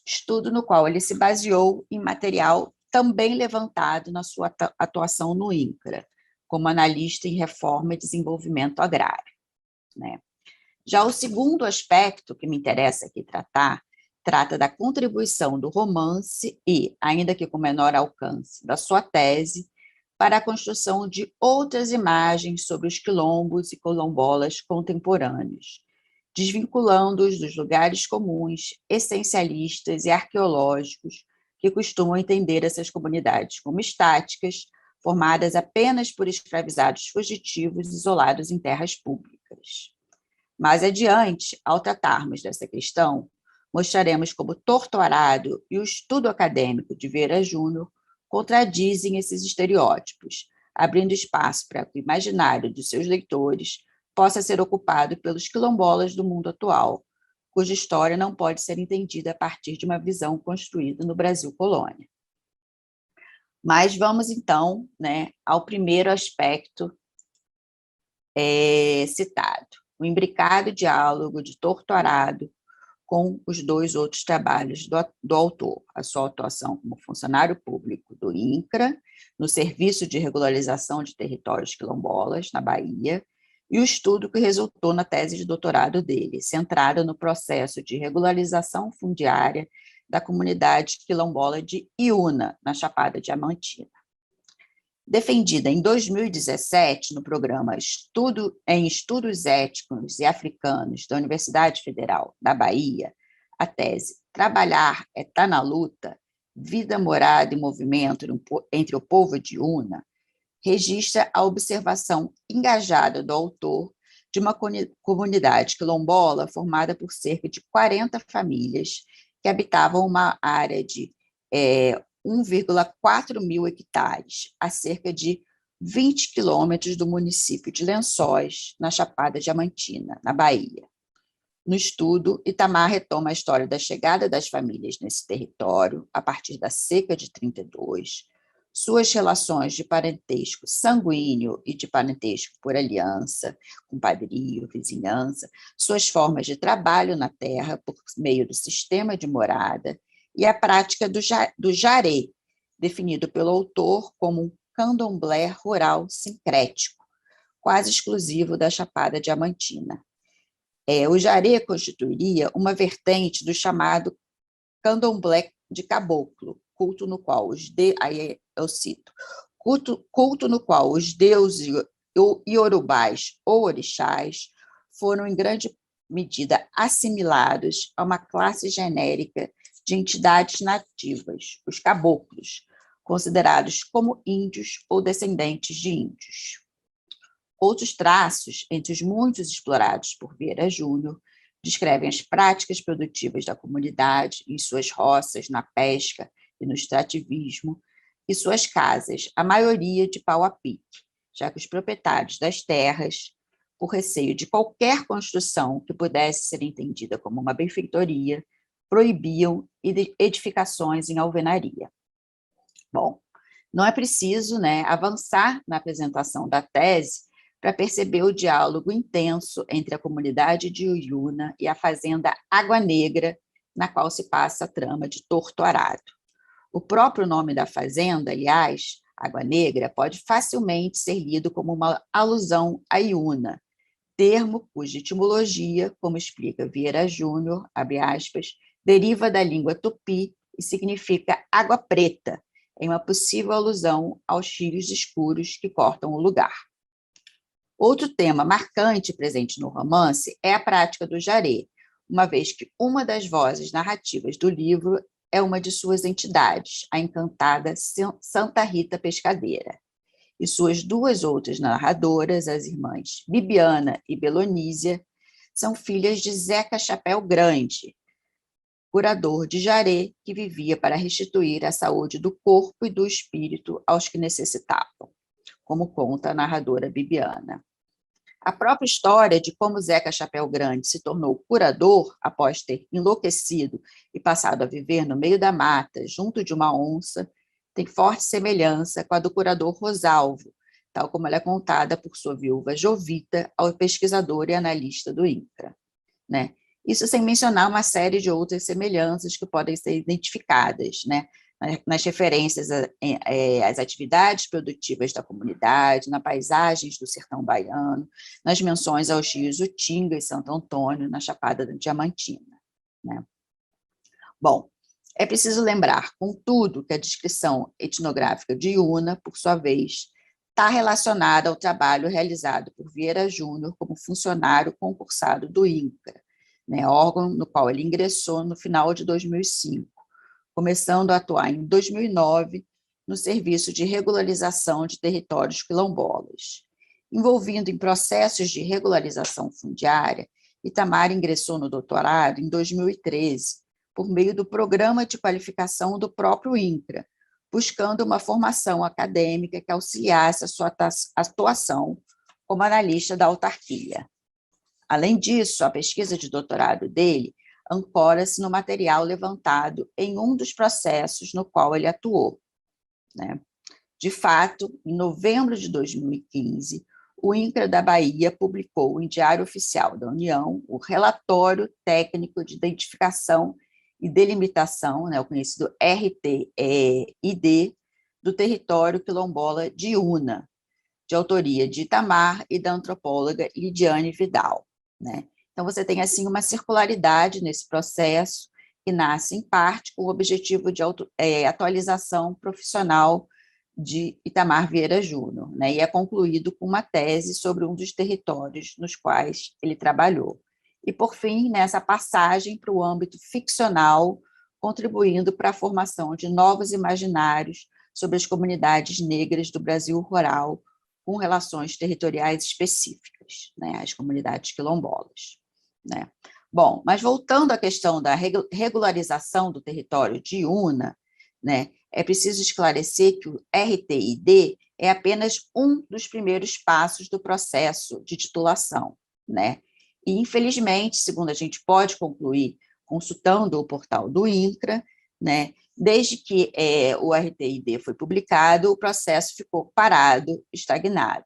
estudo no qual ele se baseou em material também levantado na sua atuação no INCRA, como analista em reforma e desenvolvimento agrário. Né? Já o segundo aspecto que me interessa aqui tratar, trata da contribuição do romance e, ainda que com menor alcance, da sua tese, para a construção de outras imagens sobre os quilombos e quilombolas contemporâneos, desvinculando-os dos lugares comuns, essencialistas e arqueológicos que costumam entender essas comunidades como estáticas, formadas apenas por escravizados fugitivos isolados em terras públicas. Mais adiante, ao tratarmos dessa questão, mostraremos como Torturado e o estudo acadêmico de Vieira Júnior contradizem esses estereótipos, abrindo espaço para que o imaginário dos seus leitores possa ser ocupado pelos quilombolas do mundo atual, cuja história não pode ser entendida a partir de uma visão construída no Brasil colônia. Mas vamos, então, né, ao primeiro aspecto citado, o imbricado diálogo de Torturado com os dois outros trabalhos do autor, a sua atuação como funcionário público do INCRA, no Serviço de Regularização de Territórios Quilombolas, na Bahia, e o estudo que resultou na tese de doutorado dele, centrada no processo de regularização fundiária da comunidade quilombola de Iuna, na Chapada Diamantina. Defendida em 2017 no programa Estudos Étnicos e Africanos da Universidade Federal da Bahia, a tese Trabalhar é tá na luta, vida, morada e movimento entre o povo de Iuna, registra a observação engajada do autor de uma comunidade quilombola formada por cerca de 40 famílias que habitavam uma área de 1,4 mil hectares, a cerca de 20 quilômetros do município de Lençóis, na Chapada Diamantina, na Bahia. No estudo, Itamar retoma a história da chegada das famílias nesse território, a partir da seca de 32, suas relações de parentesco sanguíneo e de parentesco por aliança, compadrio, vizinhança, suas formas de trabalho na terra por meio do sistema de morada, e a prática do jaré, definido pelo autor como um candomblé rural sincrético, quase exclusivo da Chapada Diamantina. O jaré constituiria uma vertente do chamado candomblé de caboclo, culto no qual aí eu cito, culto no qual os deuses iorubás ou orixás foram em grande medida assimilados a uma classe genérica de entidades nativas, os caboclos, considerados como índios ou descendentes de índios. Outros traços, entre os muitos explorados por Vieira Júnior, descrevem as práticas produtivas da comunidade em suas roças, na pesca e no extrativismo, e suas casas, a maioria de pau a pique, já que os proprietários das terras, por receio de qualquer construção que pudesse ser entendida como uma benfeitoria, proibiam edificações em alvenaria. Bom, não é preciso, né, avançar na apresentação da tese para perceber o diálogo intenso entre a comunidade de Iuna e a fazenda Água Negra, na qual se passa a trama de Torturado. O próprio nome da fazenda, aliás, Água Negra, pode facilmente ser lido como uma alusão a Iuna, termo cuja etimologia, como explica Vieira Júnior, abre aspas, deriva da língua tupi e significa água preta, em uma possível alusão aos fios escuros que cortam o lugar. Outro tema marcante presente no romance é a prática do jaré, uma vez que uma das vozes narrativas do livro é uma de suas entidades, a encantada Santa Rita Pescadeira, e suas duas outras narradoras, as irmãs Bibiana e Belonísia, são filhas de Zeca Chapéu Grande, curador de jaré que vivia para restituir a saúde do corpo e do espírito aos que necessitavam, como conta a narradora Bibiana. A própria história de como Zeca Chapéu Grande se tornou curador após ter enlouquecido e passado a viver no meio da mata, junto de uma onça, tem forte semelhança com a do curador Rosalvo, tal como ela é contada por sua viúva Jovita ao pesquisador e analista do INCRA, né? Isso sem mencionar uma série de outras semelhanças que podem ser identificadas, né, nas referências às atividades produtivas da comunidade, nas paisagens do sertão baiano, nas menções aos rios Utinga e Santo Antônio, na Chapada Diamantina, né? Bom, é preciso lembrar, contudo, que a descrição etnográfica de Iuna, por sua vez, está relacionada ao trabalho realizado por Vieira Júnior como funcionário concursado do INCRA, né, órgão no qual ele ingressou no final de 2005, começando a atuar em 2009 no Serviço de Regularização de Territórios Quilombolas. Envolvido em processos de regularização fundiária, Itamar ingressou no doutorado em 2013, por meio do Programa de Qualificação do próprio INCRA, buscando uma formação acadêmica que auxiliasse a sua atuação como analista da autarquia. Além disso, a pesquisa de doutorado dele ancora-se no material levantado em um dos processos no qual ele atuou, né? De fato, em novembro de 2015, o INCRA da Bahia publicou em Diário Oficial da União o Relatório Técnico de Identificação e Delimitação, né, o conhecido RTID, do território quilombola de Una, de autoria de Itamar e da antropóloga Lidiane Vidal, né? Então, você tem, assim, uma circularidade nesse processo, que nasce, em parte, com o objetivo de atualização profissional de Itamar Vieira Júnior, né? E é concluído com uma tese sobre um dos territórios nos quais ele trabalhou. E, por fim, nessa passagem para o âmbito ficcional, contribuindo para a formação de novos imaginários sobre as comunidades negras do Brasil rural, com relações territoriais específicas, né, as comunidades quilombolas, né? Bom, mas voltando à questão da regularização do território de Una, né, é preciso esclarecer que o RTID é apenas um dos primeiros passos do processo de titulação, né? E, infelizmente, segundo a gente pode concluir consultando o portal do INCRA, né, desde que o RTID foi publicado, o processo ficou parado, estagnado,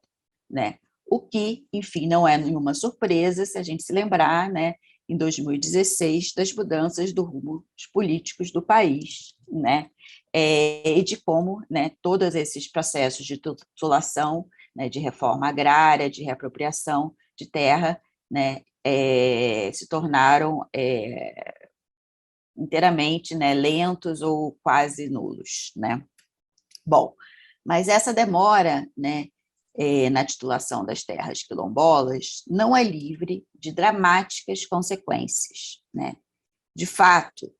né? O que, enfim, não é nenhuma surpresa se a gente se lembrar, né, em 2016, das mudanças do rumo políticos do país, né? E de como, né, todos esses processos de titulação, né, de reforma agrária, de reapropriação de terra, né, se tornaram inteiramente, né, lentos ou quase nulos, né? Bom, mas essa demora, né, na titulação das terras quilombolas não é livre de dramáticas consequências, né? De fato,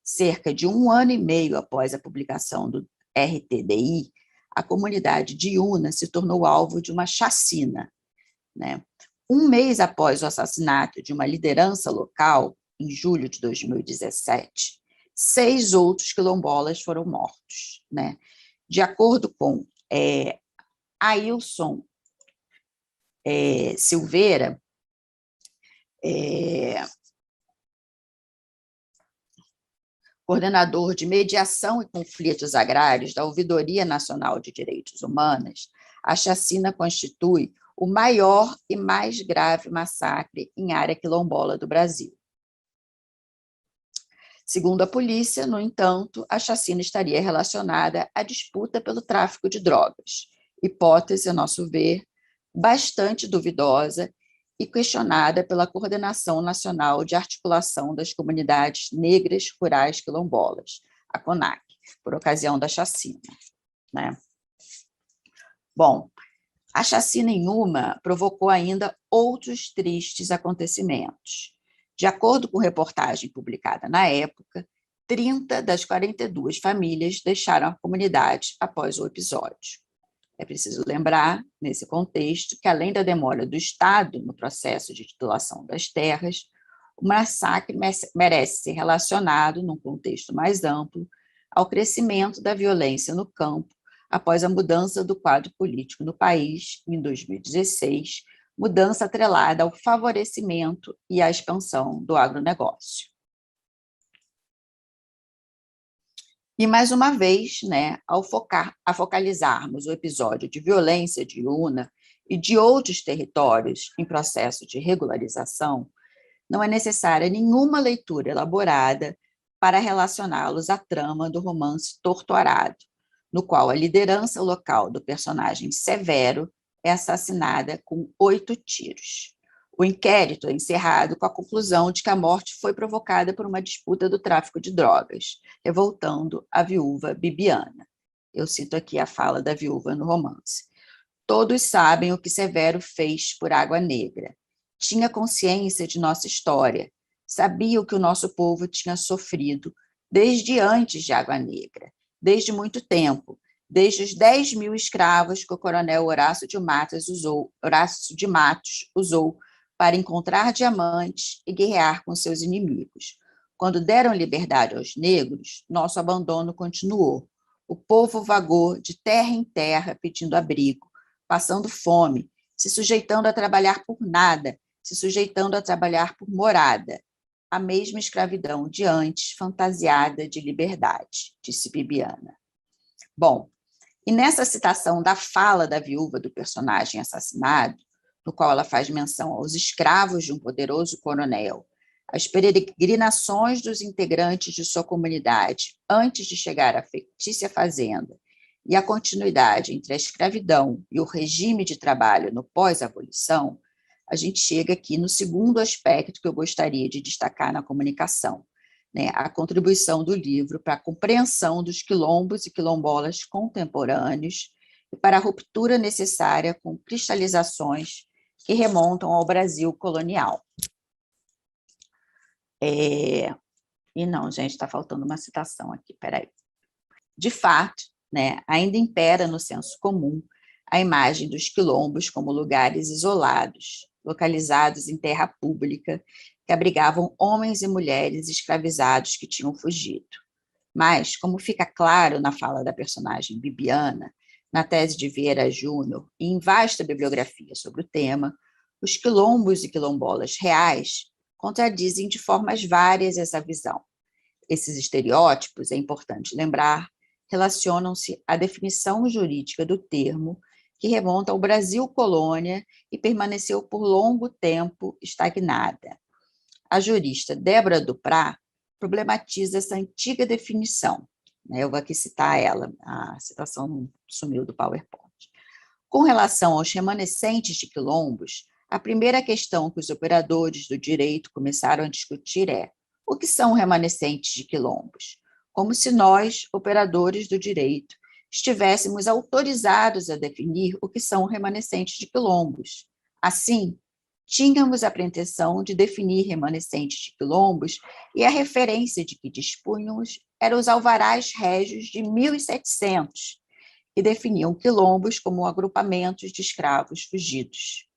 cerca de 1 ano e meio após a publicação do RTDI, a comunidade de Una se tornou alvo de uma chacina, né? 1 mês após o assassinato de uma liderança local, em julho de 2017, 6 outros quilombolas foram mortos, né? De acordo com Ailson Silveira, coordenador de mediação e conflitos agrários da Ouvidoria Nacional de Direitos Humanos, a chacina constitui o maior e mais grave massacre em área quilombola do Brasil. Segundo a polícia, no entanto, a chacina estaria relacionada à disputa pelo tráfico de drogas, hipótese, a nosso ver, bastante duvidosa e questionada pela Coordenação Nacional de Articulação das Comunidades Negras Rurais Quilombolas, a CONAC, por ocasião da chacina, né? Bom, a chacina em Uma provocou ainda outros tristes acontecimentos. De acordo com reportagem publicada na época, 30 das 42 famílias deixaram a comunidade após o episódio. É preciso lembrar, nesse contexto, que além da demora do Estado no processo de titulação das terras, o massacre merece ser relacionado, num contexto mais amplo, ao crescimento da violência no campo após a mudança do quadro político no país, em 2016, mudança atrelada ao favorecimento e à expansão do agronegócio. E, mais uma vez, né, ao focalizarmos o episódio de violência de Una e de outros territórios em processo de regularização, não é necessária nenhuma leitura elaborada para relacioná-los à trama do romance Torturado, no qual a liderança local do personagem Severo é assassinada com 8 tiros. O inquérito é encerrado com a conclusão de que a morte foi provocada por uma disputa do tráfico de drogas, revoltando a viúva Bibiana. Eu cito aqui a fala da viúva no romance. Todos sabem o que Severo fez por Água Negra. Tinha consciência de nossa história, sabia o que o nosso povo tinha sofrido desde antes de Água Negra, desde muito tempo, desde os 10.000 escravos que o coronel Horácio de Matos usou para encontrar diamantes e guerrear com seus inimigos. Quando deram liberdade aos negros, nosso abandono continuou. O povo vagou de terra em terra pedindo abrigo, passando fome, se sujeitando a trabalhar por nada, se sujeitando a trabalhar por morada. a mesma escravidão de antes, fantasiada de liberdade, disse Bibiana. Bom, e nessa citação da fala da viúva do personagem assassinado, no qual ela faz menção aos escravos de um poderoso coronel, as peregrinações dos integrantes de sua comunidade antes de chegar à fictícia fazenda e a continuidade entre a escravidão e o regime de trabalho no pós-abolição, a gente chega aqui no segundo aspecto que eu gostaria de destacar na comunicação, né, a contribuição do livro para a compreensão dos quilombos e quilombolas contemporâneos e para a ruptura necessária com cristalizações que remontam ao Brasil colonial. E não, gente, está faltando uma citação aqui, peraí. De fato, né, ainda impera no senso comum a imagem dos quilombos como lugares isolados, localizados em terra pública, que abrigavam homens e mulheres escravizados que tinham fugido. Mas, como fica claro na fala da personagem Bibiana, na tese de Vieira Júnior e em vasta bibliografia sobre o tema, os quilombos e quilombolas reais contradizem de formas várias essa visão. Esses estereótipos, é importante lembrar, relacionam-se à definição jurídica do termo, que remonta ao Brasil colônia e permaneceu por longo tempo estagnada. A jurista Débora Duprat problematiza essa antiga definição. Eu vou aqui citar ela, a citação sumiu do PowerPoint. Com relação aos remanescentes de quilombos, a primeira questão que os operadores do direito começaram a discutir é: o que são remanescentes de quilombos? Como se nós, operadores do direito, estivéssemos autorizados a definir o que são remanescentes de quilombos. Assim, tínhamos a pretensão de definir remanescentes de quilombos e a referência de que dispunhamos eram os alvarás régios de 1700, que definiam quilombos como agrupamentos de escravos fugidos.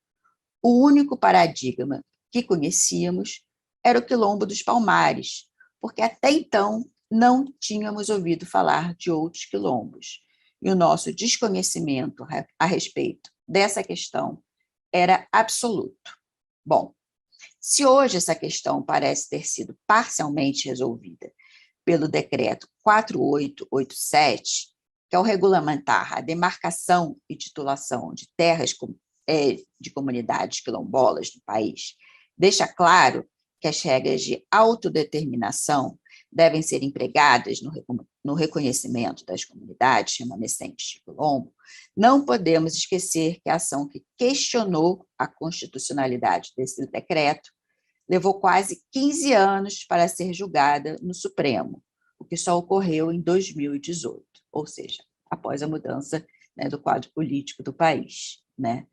O único paradigma que conhecíamos era o quilombo dos Palmares, porque até então não tínhamos ouvido falar de outros quilombos, e o nosso desconhecimento a respeito dessa questão era absoluto. Bom, se hoje essa questão parece ter sido parcialmente resolvida pelo decreto 4887, que ao regulamentar a demarcação e titulação de terras de comunidades quilombolas no país, deixa claro que as regras de autodeterminação devem ser empregadas no reconhecimento das comunidades remanescentes de quilombo, não podemos esquecer que a ação que questionou a constitucionalidade desse decreto levou quase 15 anos para ser julgada no Supremo, o que só ocorreu em 2018, ou seja, após a mudança, né, do quadro político do país, né?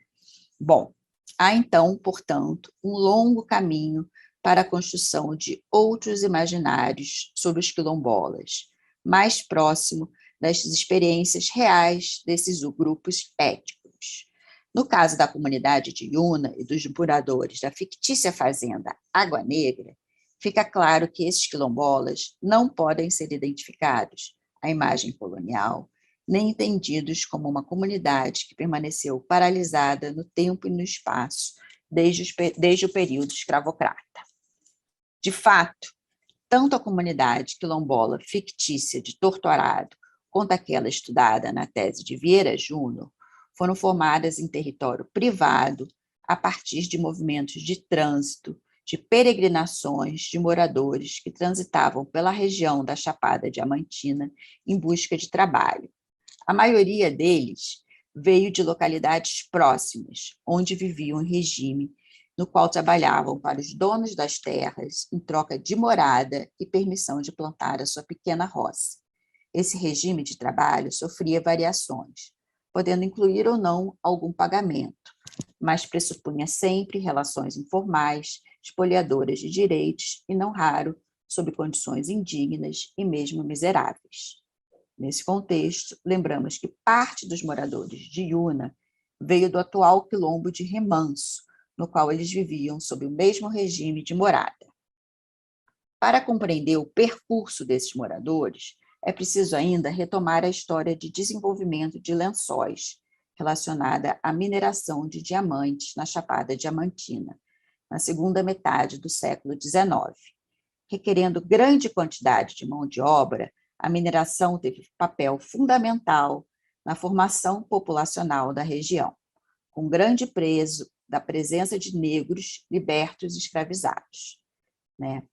Bom, há então, portanto, um longo caminho para a construção de outros imaginários sobre os quilombolas, mais próximo das experiências reais desses grupos étnicos. No caso da comunidade de Iuna e dos moradores da fictícia fazenda Água Negra, fica claro que esses quilombolas não podem ser identificados à imagem colonial, nem entendidos como uma comunidade que permaneceu paralisada no tempo e no espaço desde o período escravocrata. De fato, tanto a comunidade quilombola fictícia de Torturado quanto aquela estudada na tese de Vieira Júnior foram formadas em território privado a partir de movimentos de trânsito, de peregrinações de moradores que transitavam pela região da Chapada Diamantina em busca de trabalho. A maioria deles veio de localidades próximas, onde viviam em regime no qual trabalhavam para os donos das terras em troca de morada e permissão de plantar a sua pequena roça. Esse regime de trabalho sofria variações, podendo incluir ou não algum pagamento, mas pressupunha sempre relações informais, espoliadoras de direitos e, não raro, sob condições indignas e mesmo miseráveis. Nesse contexto, lembramos que parte dos moradores de Iuna veio do atual quilombo de Remanso, no qual eles viviam sob o mesmo regime de morada. Para compreender o percurso desses moradores, é preciso ainda retomar a história de desenvolvimento de Lençóis, relacionada à mineração de diamantes na Chapada Diamantina, na segunda metade do século XIX, Requerendo grande quantidade de mão de obra, a mineração teve papel fundamental na formação populacional da região, com grande peso da presença de negros libertos e escravizados, né?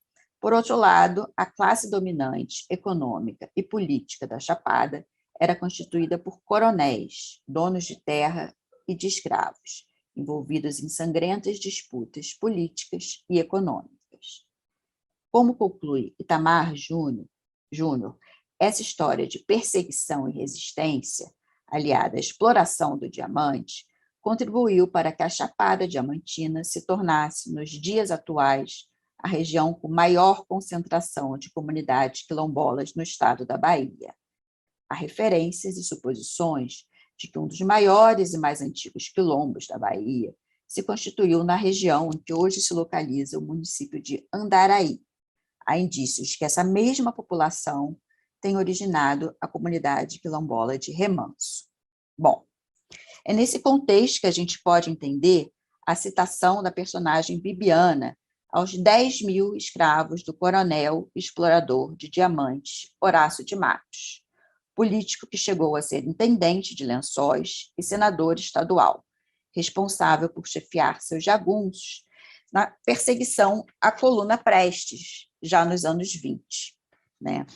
Por outro lado, a classe dominante econômica e política da Chapada era constituída por coronéis, donos de terra e de escravos, envolvidos em sangrentas disputas políticas e econômicas. Como conclui Itamar Júnior, essa história de perseguição e resistência, aliada à exploração do diamante, contribuiu para que a Chapada Diamantina se tornasse, nos dias atuais, a região com maior concentração de comunidades quilombolas no estado da Bahia. Há referências e suposições de que um dos maiores e mais antigos quilombos da Bahia se constituiu na região em que hoje se localiza o município de Andaraí. Há indícios que essa mesma população tem originado a comunidade quilombola de Remanso. Bom, é nesse contexto que a gente pode entender a citação da personagem Bibiana aos 10.000 escravos do coronel explorador de diamantes Horácio de Matos, político que chegou a ser intendente de Lençóis e senador estadual, responsável por chefiar seus jagunços na perseguição à coluna Prestes, já nos anos 20, né?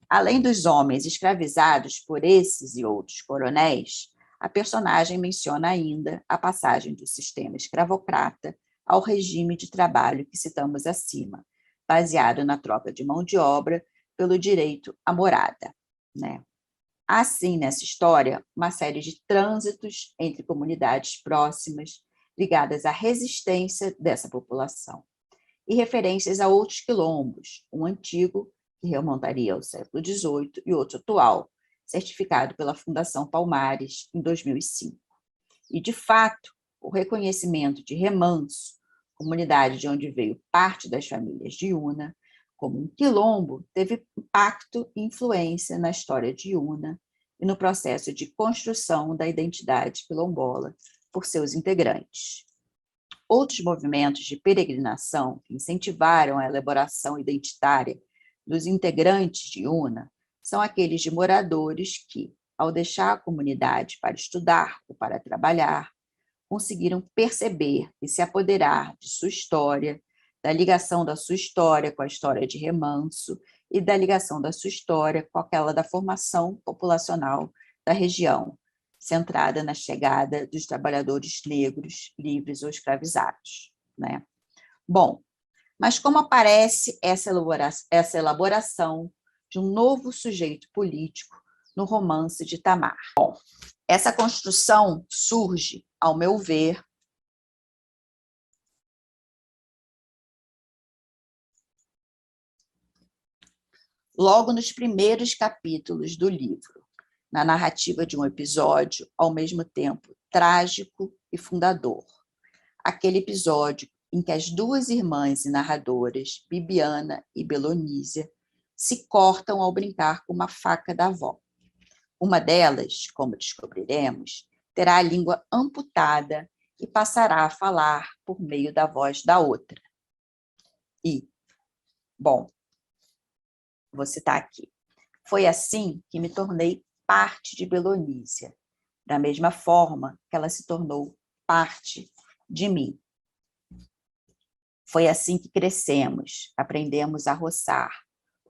Além dos homens escravizados por esses e outros coronéis, a personagem menciona ainda a passagem do sistema escravocrata ao regime de trabalho que citamos acima, baseado na troca de mão de obra pelo direito à morada, né? Há, sim, nessa história, uma série de trânsitos entre comunidades próximas ligadas à resistência dessa população e referências a outros quilombos, um antigo, que remontaria ao século XVIII, e outro atual, certificado pela Fundação Palmares em 2005. E, de fato, o reconhecimento de Remanso, comunidade de onde veio parte das famílias de Iuna, como um quilombo, teve impacto e influência na história de Iuna e no processo de construção da identidade quilombola por seus integrantes. Outros movimentos de peregrinação que incentivaram a elaboração identitária dos integrantes de Iuna são aqueles de moradores que, ao deixar a comunidade para estudar ou para trabalhar, conseguiram perceber e se apoderar de sua história, da ligação da sua história com a história de Remanso e da ligação da sua história com aquela da formação populacional da região, centrada na chegada dos trabalhadores negros, livres ou escravizados, né? Bom, mas como aparece essa elaboração de um novo sujeito político no romance de Itamar? Bom, essa construção surge, ao meu ver, logo nos primeiros capítulos do livro, na narrativa de um episódio, ao mesmo tempo trágico e fundador. Aquele episódio em que as duas irmãs e narradoras, Bibiana e Belonísia, se cortam ao brincar com uma faca da avó. Uma delas, como descobriremos, terá a língua amputada e passará a falar por meio da voz da outra. E, bom, vou citar aqui. Foi assim que me tornei parte de Belonísia, da mesma forma que ela se tornou parte de mim. Foi assim que crescemos, aprendemos a roçar,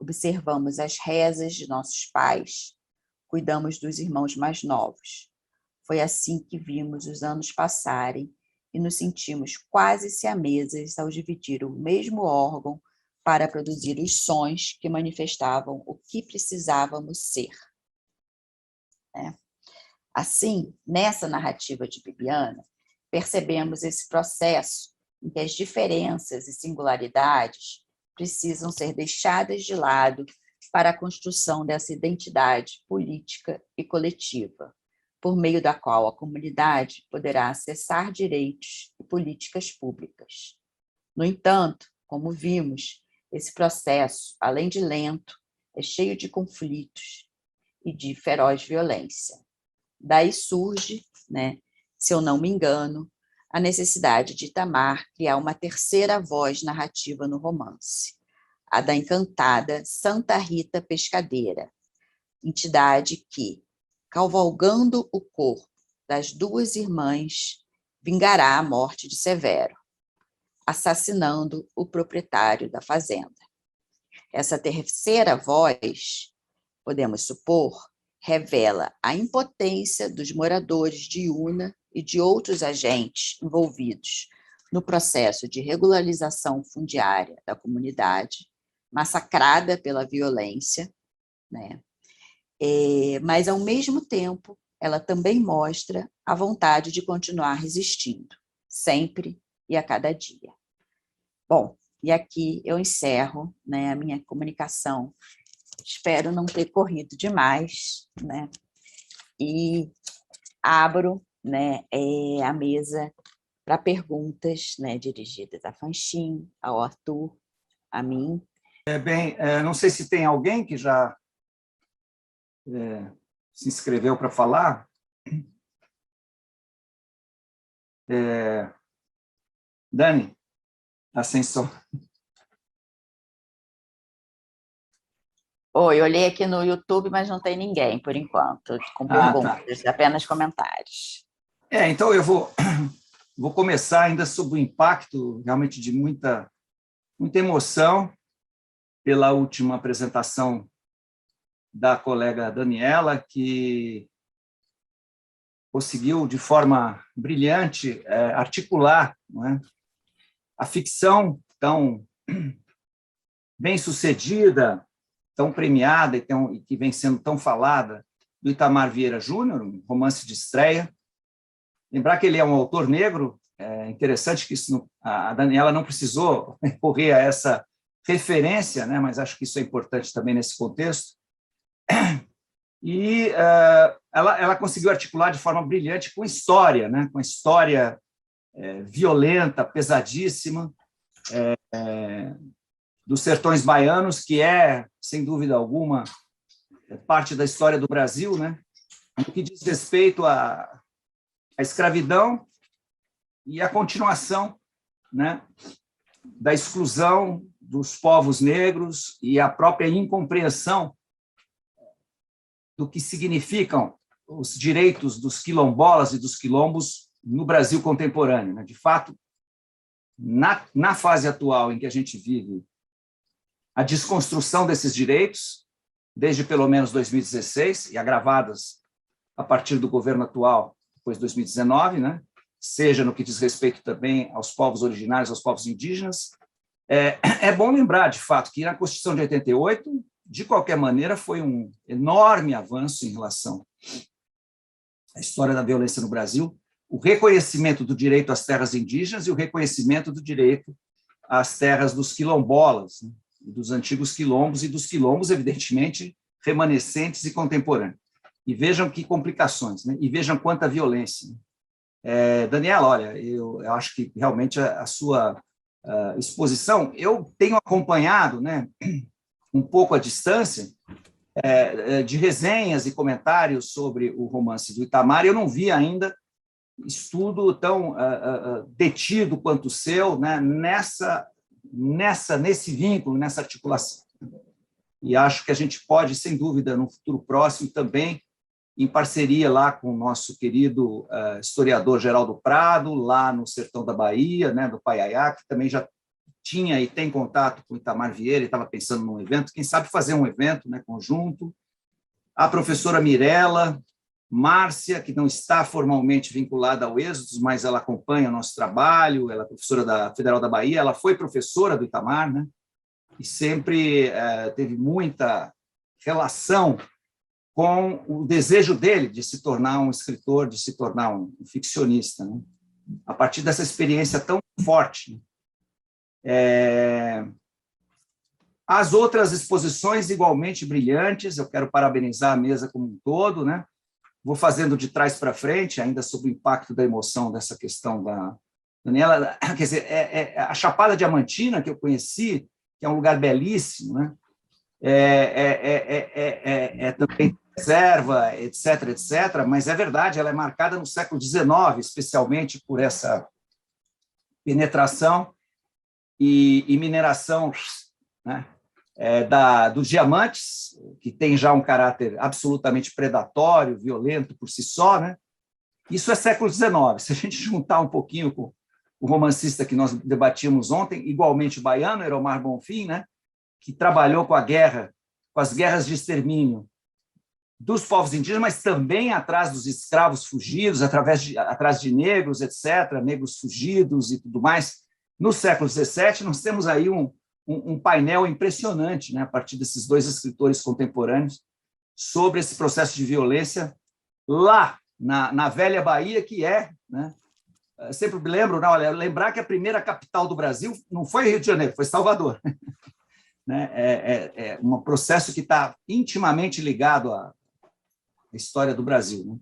observamos as rezas de nossos pais, cuidamos dos irmãos mais novos. Foi assim que vimos os anos passarem e nos sentimos quase siamesas ao dividir o mesmo órgão para produzir os sons que manifestavam o que precisávamos ser. Assim, nessa narrativa de Bibiana, percebemos esse processo em que as diferenças e singularidades precisam ser deixadas de lado para a construção dessa identidade política e coletiva, por meio da qual a comunidade poderá acessar direitos e políticas públicas. No entanto, como vimos, esse processo, além de lento, é cheio de conflitos e de feroz violência. Daí surge, se eu não me engano, a necessidade de Itamar criar uma terceira voz narrativa no romance, a da encantada Santa Rita Pescadeira, entidade que, cavalgando o corpo das duas irmãs, vingará a morte de Severo, assassinando o proprietário da fazenda. Essa terceira voz, podemos supor, revela a impotência dos moradores de Iuna e de outros agentes envolvidos no processo de regularização fundiária da comunidade, massacrada pela violência, né? Mas, ao mesmo tempo, ela também mostra a vontade de continuar resistindo, sempre e a cada dia. Bom, e aqui eu encerro, né, a minha comunicação. Espero não ter corrido demais, né? E abro, né, a mesa para perguntas, né, dirigidas a Fanchim, ao Arthur, a mim. Não sei se tem alguém que já se inscreveu para falar. Dani, Ascensão. Oi, eu olhei aqui no YouTube, mas não tem ninguém, por enquanto, com perguntas, tá. Apenas comentários. Então eu vou começar ainda sobre o impacto realmente de muita emoção pela última apresentação da colega Daniela, que conseguiu, de forma brilhante, articular, não é, a ficção tão bem-sucedida, tão premiada e que vem sendo tão falada, do Itamar Vieira Júnior, um romance de estreia. Lembrar que ele é um autor negro, é interessante que a Daniela não precisou recorrer a essa referência, né, mas acho que isso é importante também nesse contexto. E ela conseguiu articular de forma brilhante com história, né, com história violenta, pesadíssima, dos sertões baianos, que sem dúvida alguma, parte da história do Brasil, né, no que diz respeito à escravidão e à continuação, né, da exclusão dos povos negros e a própria incompreensão do que significam os direitos dos quilombolas e dos quilombos no Brasil contemporâneo, né? De fato, na fase atual em que a gente vive, a desconstrução desses direitos, desde pelo menos 2016, e agravadas a partir do governo atual, depois de 2019, né? Seja no que diz respeito também aos povos originários, aos povos indígenas. É bom lembrar, de fato, que na Constituição de 88, de qualquer maneira, foi um enorme avanço em relação à história da violência no Brasil, o reconhecimento do direito às terras indígenas e o reconhecimento do direito às terras dos quilombolas, né? Dos antigos quilombos e dos quilombos, evidentemente, remanescentes e contemporâneos. E vejam que complicações, né? E vejam quanta violência. Daniela, olha, eu acho que realmente a sua exposição, eu tenho acompanhado, né, um pouco à distância, de resenhas e comentários sobre o romance do Itamar, e eu não vi ainda estudo tão detido quanto o seu, né, nesse vínculo, nessa articulação. E acho que a gente pode, sem dúvida, no futuro próximo também, em parceria lá com o nosso querido historiador Geraldo Prado, lá no sertão da Bahia, né, do Paiaiá, que também já tinha e tem contato com o Itamar Vieira, e estava pensando num evento, quem sabe fazer um evento, né, conjunto. A professora Mirella, Márcia, que não está formalmente vinculada ao Êxodos, mas ela acompanha o nosso trabalho, ela é professora da Federal da Bahia, ela foi professora do Itamar, né, e sempre teve muita relação com o desejo dele de se tornar um escritor, de se tornar um ficcionista, né, a partir dessa experiência tão forte, né. As outras exposições igualmente brilhantes, eu quero parabenizar a mesa como um todo, né? Vou fazendo de trás para frente, ainda sobre o impacto da emoção dessa questão da Daniela. Quer dizer, a Chapada Diamantina, que eu conheci, que é um lugar belíssimo, né? Também reserva, etc., mas é verdade, ela é marcada no século XIX, especialmente por essa penetração e mineração, né, dos diamantes, que tem já um caráter absolutamente predatório, violento por si só, né? Isso é século XIX. Se a gente juntar um pouquinho com o romancista que nós debatíamos ontem, igualmente baiano, Eromar Bonfim, né? Que trabalhou com a guerra, com as guerras de extermínio dos povos indígenas, mas também atrás dos escravos fugidos, atrás de negros, etc., negros fugidos e tudo mais. No século XVII, nós temos aí um painel impressionante, né, a partir desses dois escritores contemporâneos, sobre esse processo de violência lá na velha Bahia, que né, sempre me lembro, não, olha, lembrar que a primeira capital do Brasil não foi Rio de Janeiro, foi Salvador. Né? É um processo que está intimamente ligado à história do Brasil, né?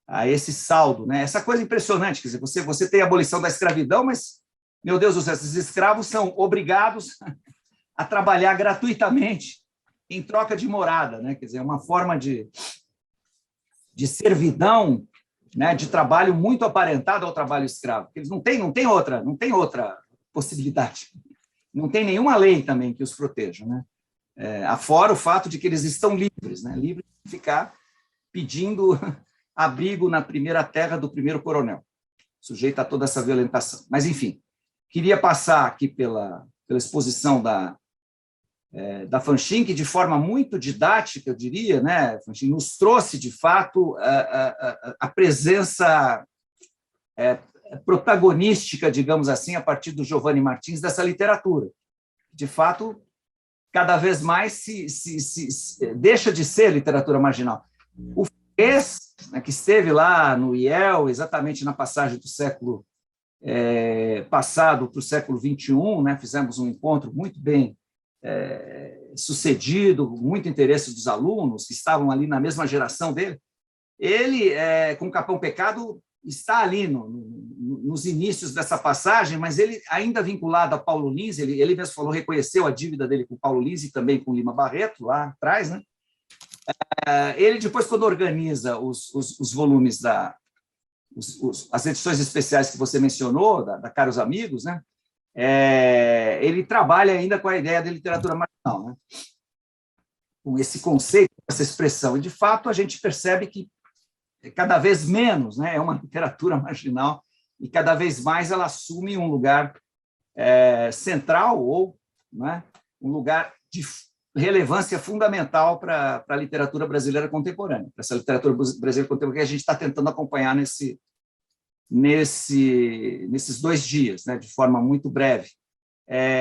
A esse saldo, né? Essa coisa impressionante, quer dizer, você tem a abolição da escravidão, mas, meu Deus do céu, esses escravos são obrigados a trabalhar gratuitamente em troca de morada, né? Quer dizer, é uma forma de servidão, né? De trabalho muito aparentado ao trabalho escravo. Eles não têm outra possibilidade. Não tem nenhuma lei também que os proteja, né? Afora o fato de que eles estão livres, né? Livres de ficar pedindo abrigo na primeira terra do primeiro coronel, sujeito a toda essa violentação. Mas, enfim, queria passar aqui pela exposição da Fanchim, que de forma muito didática, eu diria, né, Fanchim, nos trouxe, de fato, a presença protagonística, digamos assim, a partir do Giovanni Martins, dessa literatura. De fato, cada vez mais se deixa de ser literatura marginal. O Fez, né, que esteve lá no IEL, exatamente na passagem do século passado para o século XXI, né, fizemos um encontro muito bem sucedido, muito interesse dos alunos que estavam ali na mesma geração dele. Ele, com Capão Pecado, está ali nos inícios dessa passagem, mas ele ainda vinculado a Paulo Lins, ele mesmo falou, reconheceu a dívida dele com Paulo Lins e também com Lima Barreto, lá atrás, né? Ele depois, quando organiza os volumes as edições especiais que você mencionou, da Caros Amigos, né? Ele trabalha ainda com a ideia da literatura marginal, né? Com esse conceito, essa expressão. E, de fato, a gente percebe que cada vez menos, né, é uma literatura marginal e cada vez mais ela assume um lugar central ou, né, um lugar de relevância fundamental para a literatura brasileira contemporânea, para essa literatura brasileira contemporânea que a gente está tentando acompanhar nesses 2 dias, né, de forma muito breve.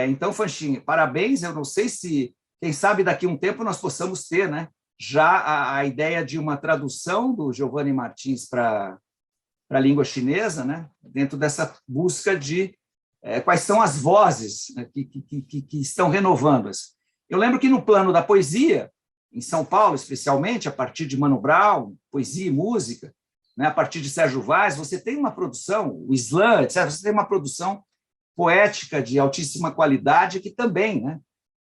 Então, Fanchim, parabéns. Eu não sei se, quem sabe, daqui a um tempo nós possamos ter, né, já a ideia de uma tradução do Giovanni Martins para a língua chinesa, né, dentro dessa busca de quais são as vozes, né, que estão renovando. Eu lembro que no plano da poesia, em São Paulo, especialmente, a partir de Mano Brown, poesia e música, né, a partir de Sérgio Vaz, você tem uma produção, o Slam, etc., você tem uma produção poética de altíssima qualidade que também, né,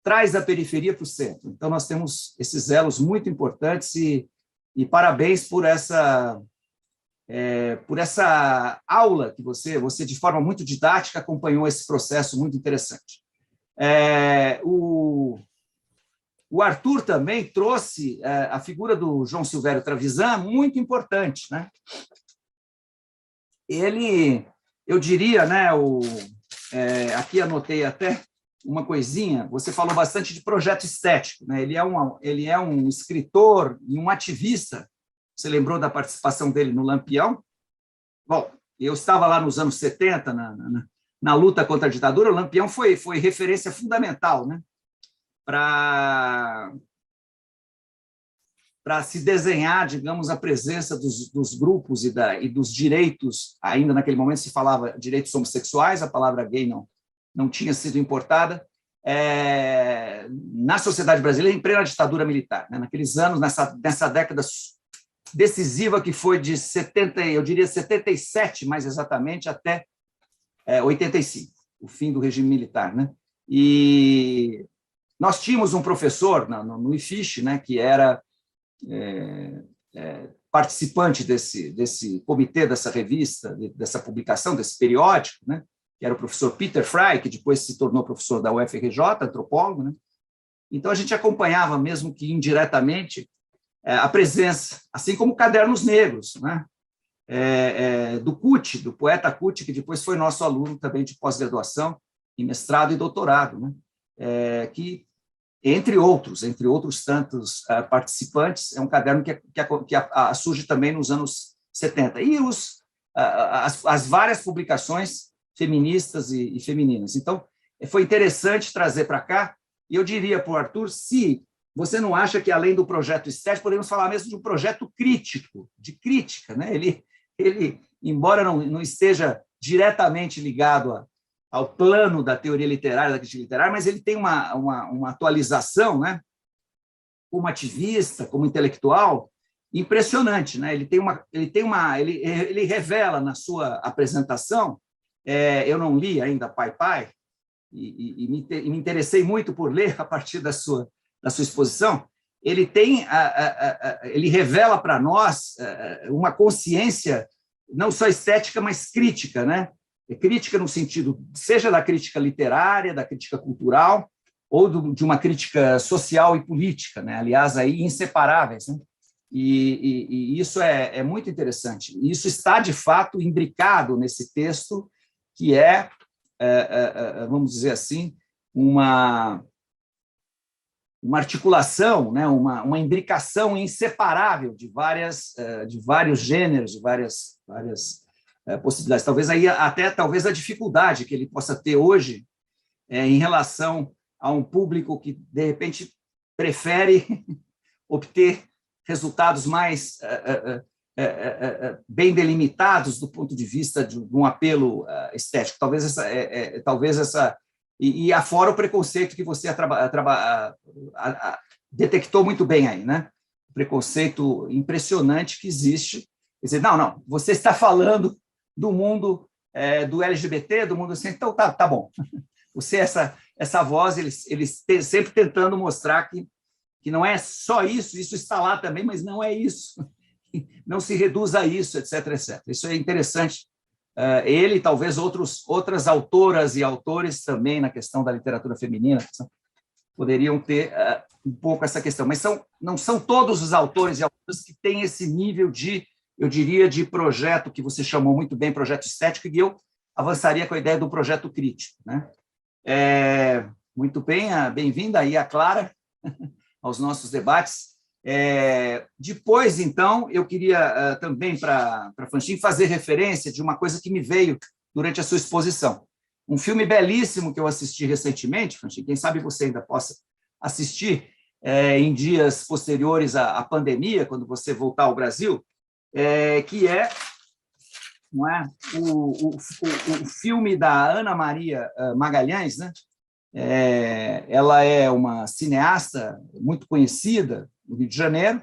traz a periferia para o centro. Então, nós temos esses elos muito importantes e parabéns por essa aula que você, de forma muito didática, acompanhou esse processo muito interessante. O Arthur também trouxe a figura do João Silvério Trevisan, muito importante, né? Ele, eu diria, né, aqui anotei até uma coisinha, você falou bastante de projeto estético, né? Ele é um escritor e um ativista. Você lembrou da participação dele no Lampião? Bom, eu estava lá nos anos 70, na luta contra a ditadura. O Lampião foi referência fundamental, né, para se desenhar, digamos, a presença dos grupos e dos direitos. Ainda naquele momento se falava direitos homossexuais, a palavra gay não tinha sido importada, na sociedade brasileira em plena ditadura militar, né? Naqueles anos, nessa década decisiva que foi de 77, mais exatamente, até 85, o fim do regime militar, né? E nós tínhamos um professor no IFISH, né, que era participante desse comitê, dessa revista, dessa publicação, desse periódico, né, que era o professor Peter Frey, que depois se tornou professor da UFRJ, antropólogo, né? Então, a gente acompanhava, mesmo que indiretamente, a presença, assim como Cadernos Negros, né? Do Cuti, do poeta Cuti, que depois foi nosso aluno também de pós-graduação, em mestrado e doutorado, né? Que, entre outros tantos participantes, é um caderno que surge também nos anos 70. E as várias publicações feministas e femininas. Então, foi interessante trazer para cá, e eu diria para o Arthur, se você não acha que, além do projeto estético, podemos falar mesmo de um projeto crítico, de crítica, né? Ele embora não esteja diretamente ligado ao plano da teoria literária, da crítica literária, mas ele tem uma atualização, né? Como ativista, como intelectual, impressionante, né? Ele revela na sua apresentação, eu não li ainda Pai Pai, e me interessei muito por ler a partir da sua exposição. Ele revela para nós uma consciência não só estética, mas crítica, né? Crítica no sentido, seja da crítica literária, da crítica cultural, ou de uma crítica social e política, né? Aliás, aí inseparáveis, né? E isso é muito interessante. Isso está, de fato, imbricado nesse texto, que vamos dizer assim, uma articulação, né? uma imbricação inseparável de vários gêneros, de várias possibilidades. Talvez a dificuldade que ele possa ter hoje em relação a um público que, de repente, prefere obter resultados mais bem delimitados do ponto de vista de um apelo estético. Talvez essa e afora o preconceito que você detectou muito bem aí, né? O preconceito impressionante que existe. Quer dizer, não, você está falando do mundo do LGBT, do mundo assim, então tá bom. Você, essa voz, eles sempre tentando mostrar que não é só isso está lá também, mas não é isso. Não se reduz a isso, etc, etc. Isso é interessante. Ele, talvez outras autoras e autores também na questão da literatura feminina poderiam ter um pouco essa questão, mas não são todos os autores e autoras que têm esse nível eu diria, de projeto que você chamou muito bem, projeto estético, e eu avançaria com a ideia do projeto crítico, né? Muito bem, bem-vinda aí a Clara aos nossos debates. Depois, então, eu queria também, para Fanchim, fazer referência de uma coisa que me veio durante a sua exposição. Um filme belíssimo que eu assisti recentemente, Fanchim, quem sabe você ainda possa assistir em dias posteriores à pandemia, quando você voltar ao Brasil, que não é, o filme da Ana Maria Magalhães, né? Ela é uma cineasta muito conhecida no Rio de Janeiro,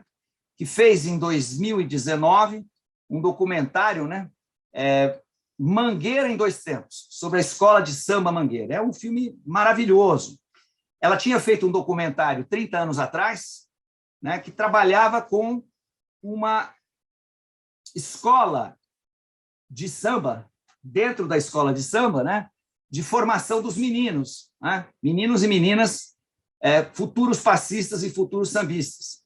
que fez em 2019 um documentário, né? Mangueira em 2 Tempos, sobre a escola de samba Mangueira. É um filme maravilhoso. Ela tinha feito um documentário 30 anos atrás, né, que trabalhava com uma escola de samba, dentro da escola de samba, né, de formação dos meninos, né, meninos e meninas, futuros passistas e futuros sambistas,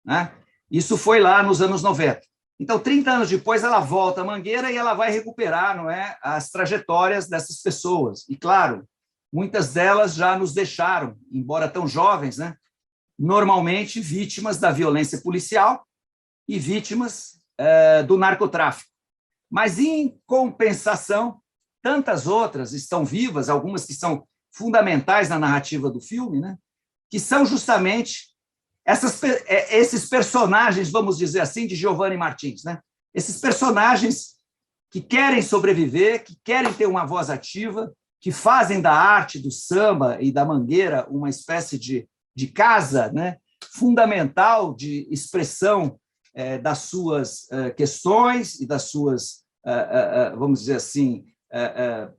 né? Isso foi lá nos anos 90. Então, 30 anos depois, ela volta à Mangueira e ela vai recuperar, não é, as trajetórias dessas pessoas. E, claro, muitas delas já nos deixaram, embora tão jovens, né, normalmente vítimas da violência policial e vítimas do narcotráfico. Mas, em compensação, tantas outras estão vivas, algumas que são fundamentais na narrativa do filme, né, que são justamente esses personagens, vamos dizer assim, de Giovanni Martins, né? Esses personagens que querem sobreviver, que querem ter uma voz ativa, que fazem da arte, do samba e da Mangueira uma espécie de casa, né, fundamental de expressão das suas questões e das suas, vamos dizer assim,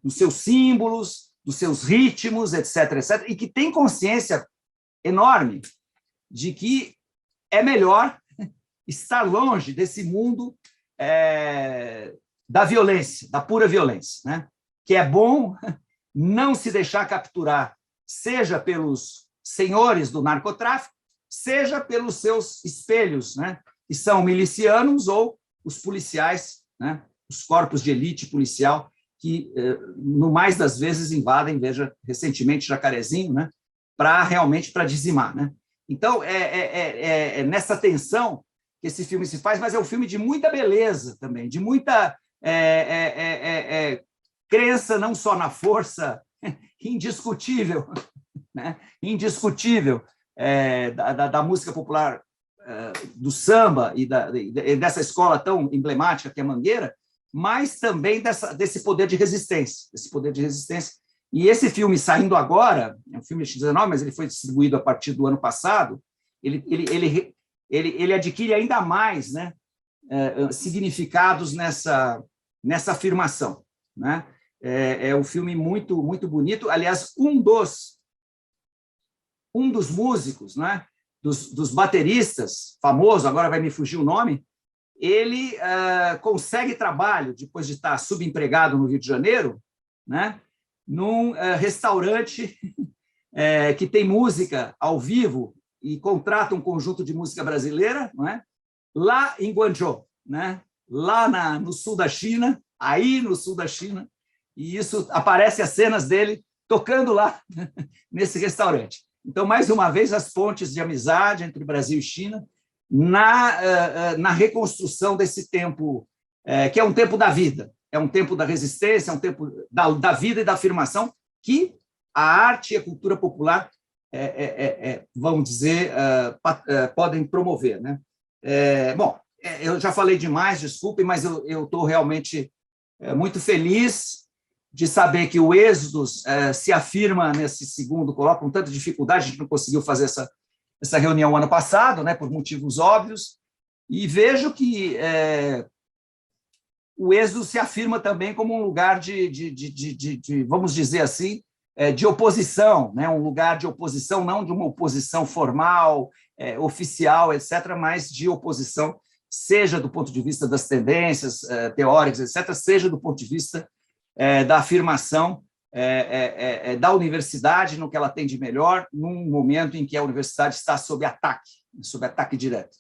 dos seus símbolos, dos seus ritmos, etc., etc., e que tem consciência enorme de que é melhor estar longe desse mundo da violência, da pura violência, né? Que é bom não se deixar capturar, seja pelos senhores do narcotráfico, seja pelos seus espelhos, né, que são milicianos ou os policiais, né, os corpos de elite policial, que, no mais das vezes, invadem, veja, recentemente, Jacarezinho, né, realmente para dizimar. Né? Então, é nessa tensão que esse filme se faz, mas é um filme de muita beleza também, de muita crença não só na força indiscutível, né, indiscutível da música popular, do samba e dessa escola tão emblemática que é a Mangueira, mas também desse poder de resistência, E esse filme, saindo agora, é um filme de 19, mas ele foi distribuído a partir do ano passado, ele adquire ainda mais, né, significados nessa afirmação. Né? É um filme muito, muito bonito. Aliás, um dos músicos, né, dos bateristas, famoso, agora vai me fugir o nome, ele consegue trabalho, depois de estar subempregado no Rio de Janeiro, né, num restaurante que tem música ao vivo e contrata um conjunto de música brasileira, não é? Lá em Guangzhou, né? Lá no sul da China, aí no sul da China, e isso aparece as cenas dele tocando lá nesse restaurante. Então, mais uma vez, as pontes de amizade entre Brasil e China na reconstrução desse tempo, que é um tempo da vida, é um tempo da resistência, é um tempo da vida e da afirmação que a arte e a cultura popular, vamos dizer, podem promover. Né? Bom, eu já falei demais, desculpem, mas eu estou realmente muito feliz de saber que o Êxodos se afirma nesse segundo coloca com tanta dificuldade, a gente não conseguiu fazer essa reunião ano passado, né, por motivos óbvios, e vejo que o Êxodo se afirma também como um lugar de vamos dizer assim, de oposição, né, um lugar de oposição, não de uma oposição formal, oficial, etc., mas de oposição, seja do ponto de vista das tendências teóricas, etc., seja do ponto de vista da afirmação da universidade no que ela tem de melhor, num momento em que a universidade está sob ataque direto.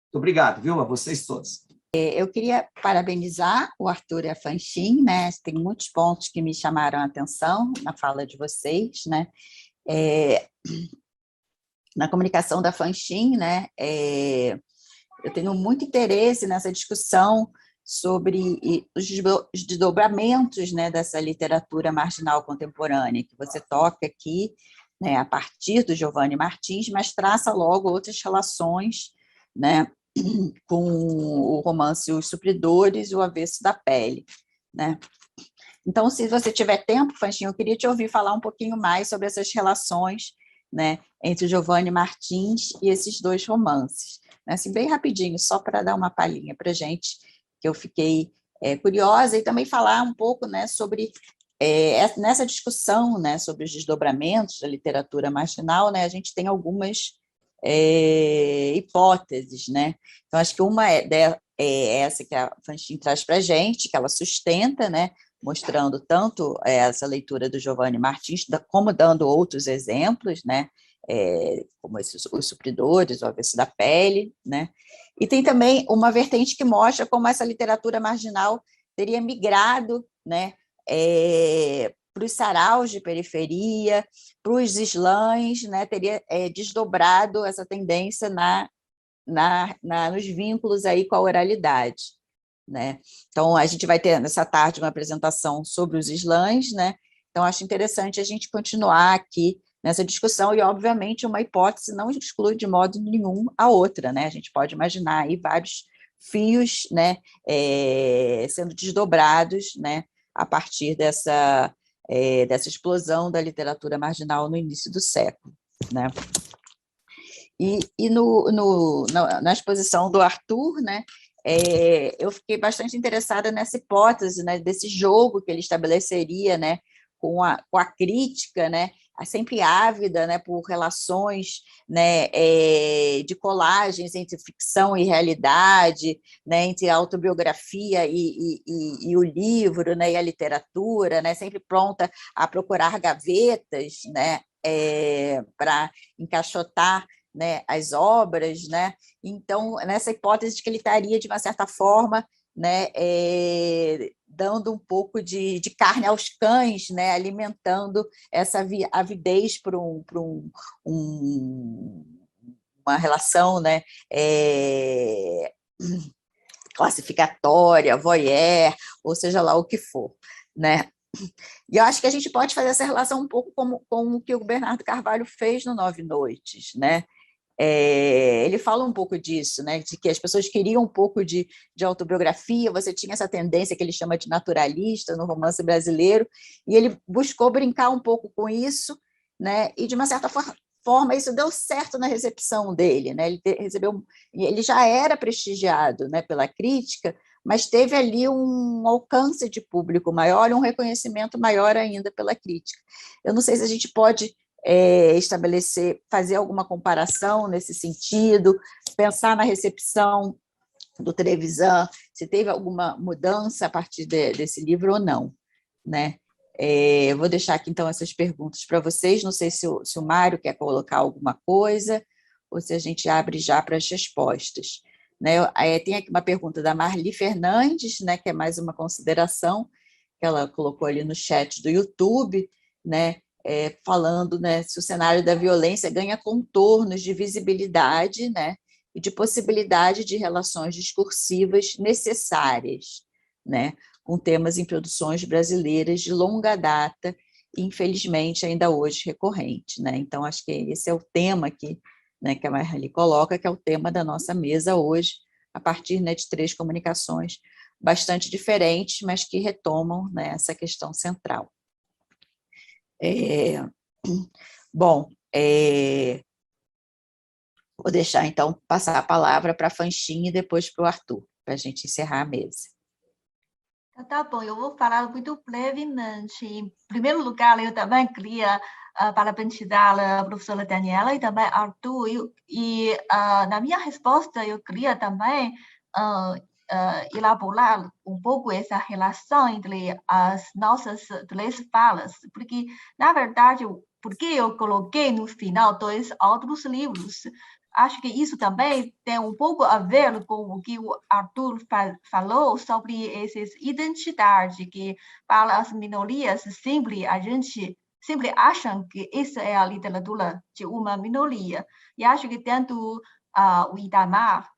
Muito obrigado, viu, a vocês todos. Eu queria parabenizar o Arthur e a Fanchim, né? Tem muitos pontos que me chamaram a atenção na fala de vocês, né? Na comunicação da Fanchim, né? Eu tenho muito interesse nessa discussão sobre os desdobramentos, né, dessa literatura marginal contemporânea, que você toca aqui, né, a partir do Giovanni Martins, mas traça logo outras relações, né, com o romance Os Supridores e O Avesso da Pele. Né? Então, se você tiver tempo, Fanchinho, eu queria te ouvir falar um pouquinho mais sobre essas relações, né, entre o Giovanni Martins e esses dois romances. Assim, bem rapidinho, só para dar uma palhinha para a gente, que eu fiquei curiosa, e também falar um pouco, né, sobre, nessa discussão, né, sobre os desdobramentos da literatura marginal, né, a gente tem algumas hipóteses. Né? Então, acho que uma é essa que a Fanchim traz para a gente, que ela sustenta, né, mostrando tanto essa leitura do Giovanni Martins, como dando outros exemplos, né, como Os Supridores, O Avesso da Pele, né? E tem também uma vertente que mostra como essa literatura marginal teria migrado, né, para os saraus de periferia, para os slams, né, teria desdobrado essa tendência nos vínculos aí com a oralidade. Né? Então, a gente vai ter nessa tarde uma apresentação sobre os slams, né? Então, acho interessante a gente continuar aqui nessa discussão, e, obviamente, uma hipótese não exclui de modo nenhum a outra, né? A gente pode imaginar aí vários fios, né, sendo desdobrados, né, a partir dessa explosão da literatura marginal no início do século. Né? E na exposição do Arthur, né, eu fiquei bastante interessada nessa hipótese, né, desse jogo que ele estabeleceria, né, com a crítica, né, sempre ávida, né, por relações, né, de colagens entre ficção e realidade, né, entre a autobiografia e o livro, né, e a literatura, né, sempre pronta a procurar gavetas, né, para encaixotar, né, as obras, né? Então, nessa hipótese de que ele estaria, de uma certa forma, né, dando um pouco de carne aos cães, né, alimentando essa avidez para uma relação, né, classificatória, voyeur, ou seja lá o que for, né? E eu acho que a gente pode fazer essa relação um pouco com o que o Bernardo Carvalho fez no Nove Noites, né? Ele fala um pouco disso, né, de que as pessoas queriam um pouco de autobiografia, você tinha essa tendência que ele chama de naturalista no romance brasileiro, e ele buscou brincar um pouco com isso, né, e de uma certa forma isso deu certo na recepção dele, né, ele já era prestigiado, né, pela crítica, mas teve ali um alcance de público maior e um reconhecimento maior ainda pela crítica. Eu não sei se a gente pode estabelecer, fazer alguma comparação nesse sentido, pensar na recepção do Trevisan, se teve alguma mudança a partir desse livro ou não, né? Eu vou deixar aqui, então, essas perguntas para vocês, não sei se o Mário quer colocar alguma coisa, ou se a gente abre já para as respostas. Né? Tem aqui uma pergunta da Marli Fernandes, né, que é mais uma consideração, que ela colocou ali no chat do YouTube, né, falando, né, se o cenário da violência ganha contornos de visibilidade, né, e de possibilidade de relações discursivas necessárias, né, com temas em produções brasileiras de longa data e, infelizmente, ainda hoje recorrente. Né? Então, acho que esse é o tema aqui, né, que a Marli coloca, que é o tema da nossa mesa hoje, a partir, né, de 3 comunicações bastante diferentes, mas que retomam, né, essa questão central. Bom, vou deixar, então, passar a palavra para a Fanchin e depois para o Arthur, para a gente encerrar a mesa. Tá bom, eu vou falar muito brevemente. Em primeiro lugar, eu também queria parabenizar a professora Daniela e também Arthur. Na minha resposta, eu queria também elaborar um pouco essa relação entre as nossas 3 falas, porque, na verdade, porque eu coloquei no final 2 outros livros, acho que isso também tem um pouco a ver com o que o Arthur falou sobre essas identidades, que para as minorias a gente sempre acham que essa é a literatura de uma minoria. E acho que tanto o Itamar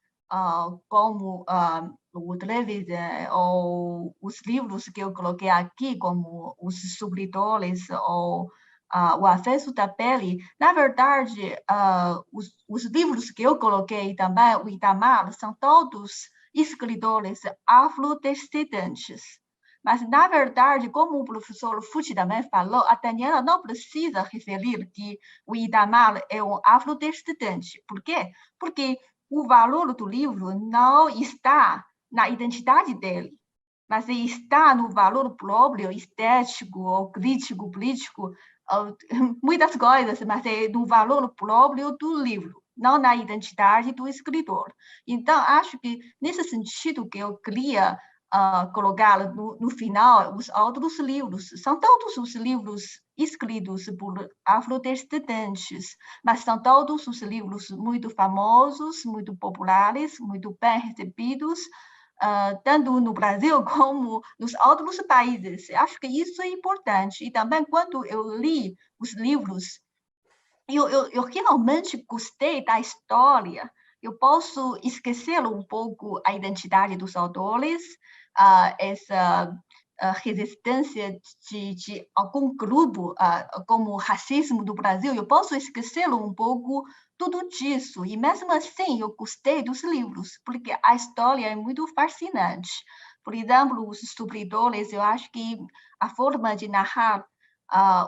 como o Trevisan, ou os livros que eu coloquei aqui, como Os Supridores, ou o Acesso da Pele, na verdade, os livros que eu coloquei também, o Itamar, são todos escritores afrodescendentes. Mas, na verdade, como o professor Fucci também falou, a Daniela não precisa referir que o Itamar é um afrodescendente. Por quê? Porque o valor do livro não está na identidade dele, mas está no valor próprio, estético, ou crítico, político, muitas coisas, mas é no valor próprio do livro, não na identidade do escritor. Então, acho que, nesse sentido que eu queria colocar no final, os outros livros, são todos os livros escritos por afrodescendentes, mas são todos os livros muito famosos, muito populares, muito bem recebidos, tanto no Brasil como nos outros países. Acho que isso é importante. E também, quando eu li os livros, eu realmente gostei da história. Eu posso esquecer um pouco a identidade dos autores, essa resistência de algum grupo, como o racismo do Brasil. Eu posso esquecer um pouco tudo disso. E mesmo assim, eu gostei dos livros, porque a história é muito fascinante. Por exemplo, Os Supridores, eu acho que a forma de narrar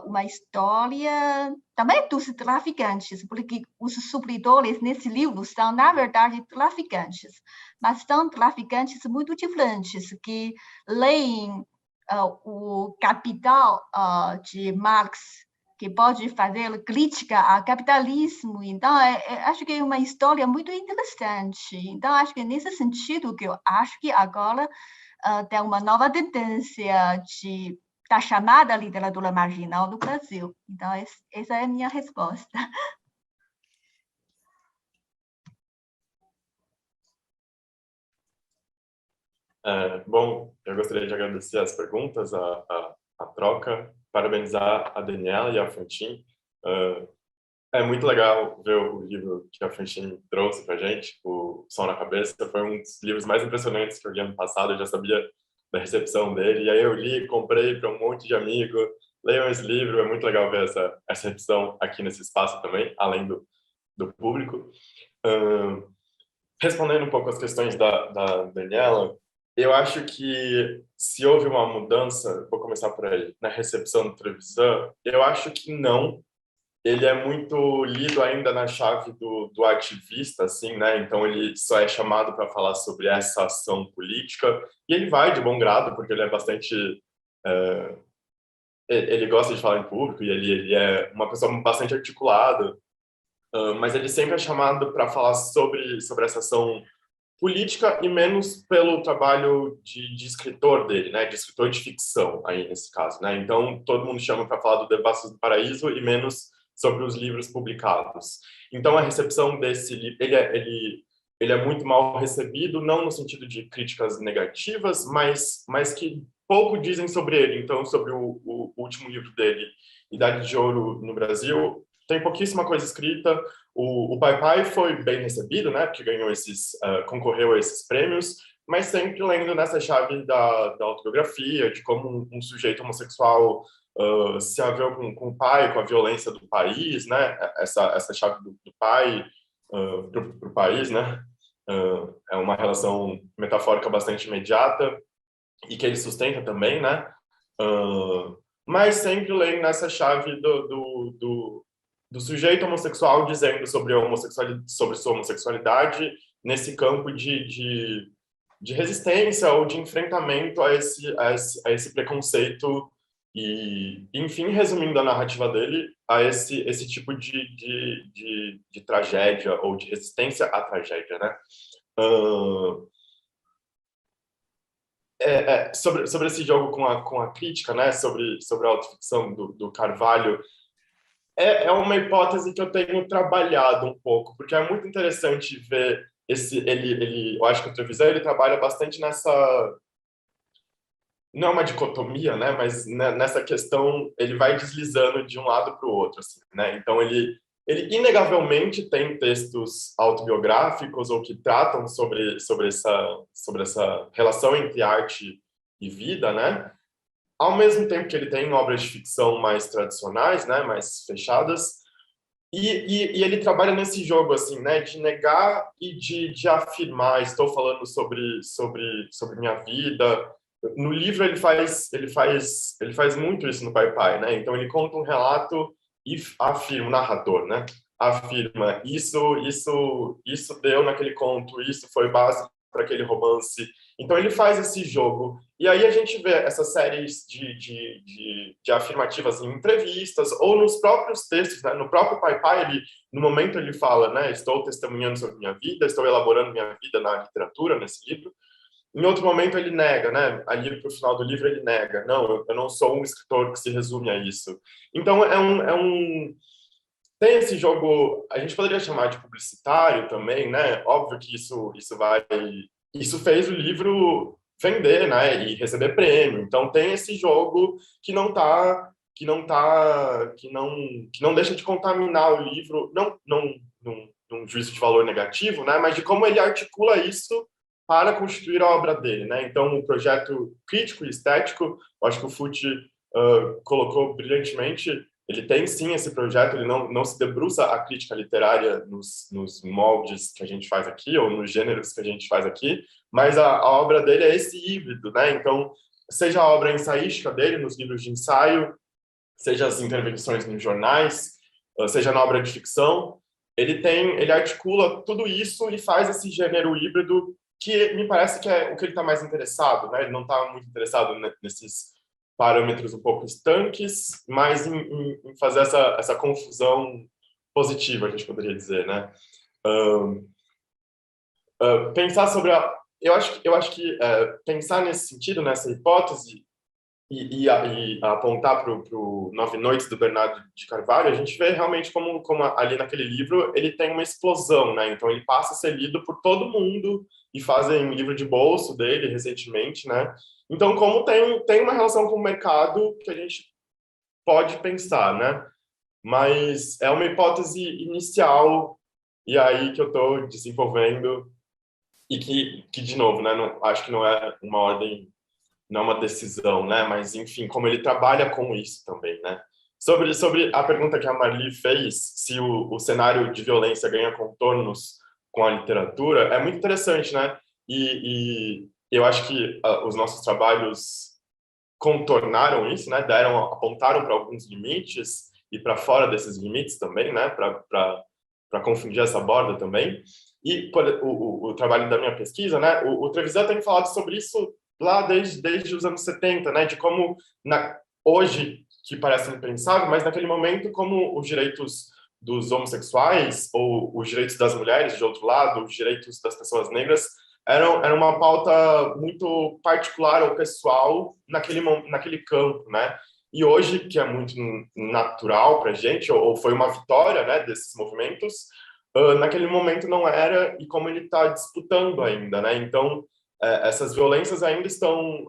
uma história também dos traficantes, porque os supridores nesse livro são, na verdade, traficantes, mas são traficantes muito diferentes, que leem o Capital de Marx, que pode fazer crítica ao capitalismo. Então, acho que é uma história muito interessante. Então, acho que é nesse sentido que eu acho que agora tem uma nova tendência de da chamada literatura marginal do Brasil. Então, essa é a minha resposta. Bom, eu gostaria de agradecer as perguntas, a troca, parabenizar a Daniela e a Fantin. É muito legal ver o livro que a Fantin trouxe para a gente, o Som na Cabeça. Foi um dos livros mais impressionantes que eu li ano passado, eu já sabia da recepção dele, e aí eu li, comprei para um monte de amigo. Leiam esse livro, é muito legal ver essa recepção aqui nesse espaço também, além do público. Respondendo um pouco as questões da Daniela, eu acho que se houve uma mudança, vou começar por aí, na recepção do Trevisan, eu acho que não. Ele é muito lido ainda na chave do ativista, assim, né? Então ele só é chamado para falar sobre essa ação política, e ele vai de bom grado, porque ele é bastante... ele gosta de falar em público, e ele é uma pessoa bastante articulada, mas ele sempre é chamado para falar sobre essa ação política e menos pelo trabalho de escritor dele, né? De escritor de ficção, aí nesse caso, né? Então, todo mundo chama para falar do Devassos do Paraíso e menos sobre os livros publicados. Então, a recepção desse livro, ele é muito mal recebido, não no sentido de críticas negativas, mas que pouco dizem sobre ele. Então, sobre o último livro dele, Idade de Ouro no Brasil, tem pouquíssima coisa escrita. O Pai Pai foi bem recebido, né? Porque ganhou concorreu a esses prêmios, mas sempre lendo nessa chave da autobiografia, de como um sujeito homossexual se haveu com o pai, com a violência do país, né? Essa chave do pai para o país, né? É uma relação metafórica bastante imediata e que ele sustenta também, né? Mas sempre lendo nessa chave do sujeito homossexual dizendo sobre sua homossexualidade nesse campo de resistência ou de enfrentamento a esse preconceito e, enfim, resumindo a narrativa dele, a esse tipo de tragédia ou de resistência à tragédia, né? Sobre esse jogo com a crítica, né? Sobre a autoficção do Carvalho, é uma hipótese que eu tenho trabalhado um pouco, porque é muito interessante ver eu acho que o Trevisan ele trabalha bastante nessa, não é uma dicotomia, né, mas nessa questão ele vai deslizando de um lado para o outro, assim, né? Então ele inegavelmente tem textos autobiográficos ou que tratam sobre essa relação entre arte e vida, né? Ao mesmo tempo que ele tem obras de ficção mais tradicionais, né, mais fechadas, e ele trabalha nesse jogo assim, né, de negar e de afirmar. Estou falando sobre minha vida. No livro ele faz muito isso no Pai Pai, né? Então ele conta um relato e afirma, o narrador, né? Afirma isso deu naquele conto, isso foi base para aquele romance. Então ele faz esse jogo. E aí a gente vê essas séries de afirmativas em entrevistas ou nos próprios textos, né? No próprio Pai Pai, no momento ele fala, né? Estou testemunhando sobre minha vida, estou elaborando minha vida na literatura, nesse livro. Em outro momento ele nega, né? Ali pro final do livro ele nega. Não, eu não sou um escritor que se resume a isso. Então tem esse jogo, a gente poderia chamar de publicitário também, né? Óbvio que isso fez o livro vender, né? E receber prêmio. Então tem esse jogo que não deixa de contaminar o livro, não num juízo de valor negativo, né? Mas de como ele articula isso para constituir a obra dele, né? Então o projeto crítico e estético, eu acho que o Fut colocou brilhantemente. Ele tem, sim, esse projeto, ele não se debruça a crítica literária nos moldes que a gente faz aqui, ou nos gêneros que a gente faz aqui, mas a obra dele é esse híbrido, né? Então, seja a obra ensaística dele, nos livros de ensaio, seja as intervenções nos jornais, seja na obra de ficção, ele articula tudo isso e faz esse gênero híbrido que me parece que é o que ele está mais interessado, né? Ele não está muito interessado nesses parâmetros um pouco estanques, mas em fazer essa confusão positiva, a gente poderia dizer, né? Pensar sobre eu acho que pensar nesse sentido, nessa hipótese, e apontar para o Nove Noites do Bernardo de Carvalho, a gente vê realmente como ali naquele livro ele tem uma explosão, né? Então ele passa a ser lido por todo mundo e fazem um livro de bolso dele recentemente, né? Então como tem uma relação com o mercado que a gente pode pensar, né? Mas é uma hipótese inicial e aí que eu estou desenvolvendo e que de novo, né? Acho que não é uma ordem, não é uma decisão, né? Mas, enfim, como ele trabalha com isso também, né? Sobre a pergunta que a Marli fez, se o cenário de violência ganha contornos com a literatura, é muito interessante, né? E eu acho que os nossos trabalhos contornaram isso, né? Apontaram para alguns limites e para fora desses limites também, né? Para confundir essa borda também. E o trabalho da minha pesquisa, né? O Trevisan tem falado sobre isso lá desde os anos 70, né? De como hoje que parece impensável, mas naquele momento como os direitos dos homossexuais ou os direitos das mulheres, de outro lado, os direitos das pessoas negras era uma pauta muito particular ou pessoal naquele campo, né? E hoje, que é muito natural para a gente, ou foi uma vitória, né, desses movimentos, naquele momento não era, e como ele está disputando ainda, né? Então, essas violências ainda estão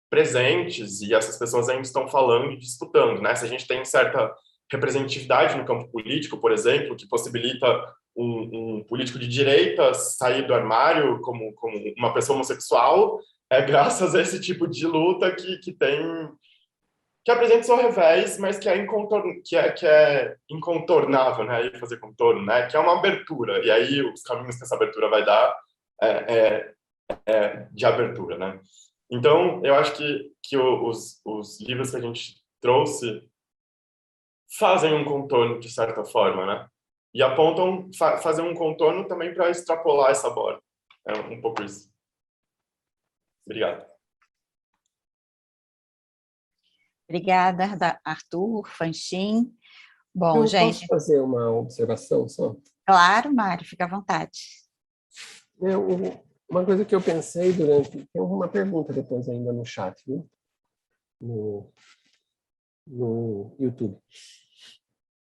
presentes e essas pessoas ainda estão falando e disputando, né? Se a gente tem certa representatividade no campo político, por exemplo, que possibilita um político de direita sair do armário como uma pessoa homossexual, é graças a esse tipo de luta que apresenta seu revés, mas que é incontornável, né? E fazer contorno, né? Que é uma abertura. E aí os caminhos que essa abertura vai dar de abertura, né? Então, eu acho que os livros que a gente trouxe fazem um contorno de certa forma, né? E apontam fazer um contorno também para extrapolar essa borda. É um pouco isso. Obrigado. Obrigada, Arthur, Fanchim. Bom, gente... Posso fazer uma observação só? Claro, Mário, fica à vontade. Uma coisa que eu pensei tem uma pergunta depois ainda no chat, viu? No YouTube.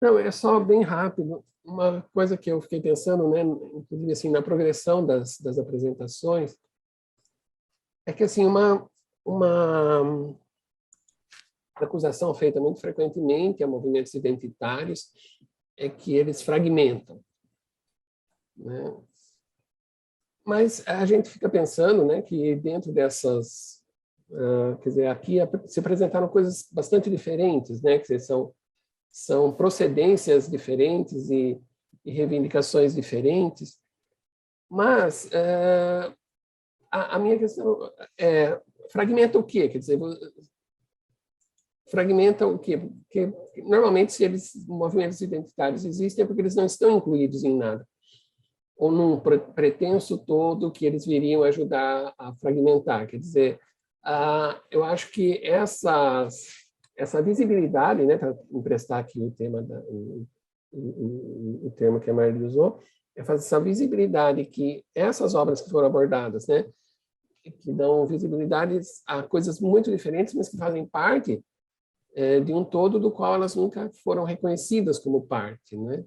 Não, é só bem rápido. Uma coisa que eu fiquei pensando, né, inclusive assim, na progressão das apresentações, é que assim, uma acusação feita muito frequentemente a movimentos identitários é que eles fragmentam, né? Mas a gente fica pensando, né, que dentro dessas, quer dizer, aqui se apresentaram coisas bastante diferentes, né, que são procedências diferentes e reivindicações diferentes, mas a minha questão é, fragmenta o quê? Quer dizer, fragmenta o quê? Porque normalmente se movimentos identitários existem é porque eles não estão incluídos em nada, ou num pretenso todo que eles viriam ajudar a fragmentar. Quer dizer, eu acho que essa visibilidade, né, para emprestar aqui o termo que a Marli usou, é fazer essa visibilidade que essas obras que foram abordadas, né, que dão visibilidade a coisas muito diferentes, mas que fazem parte de um todo do qual elas nunca foram reconhecidas como parte, né?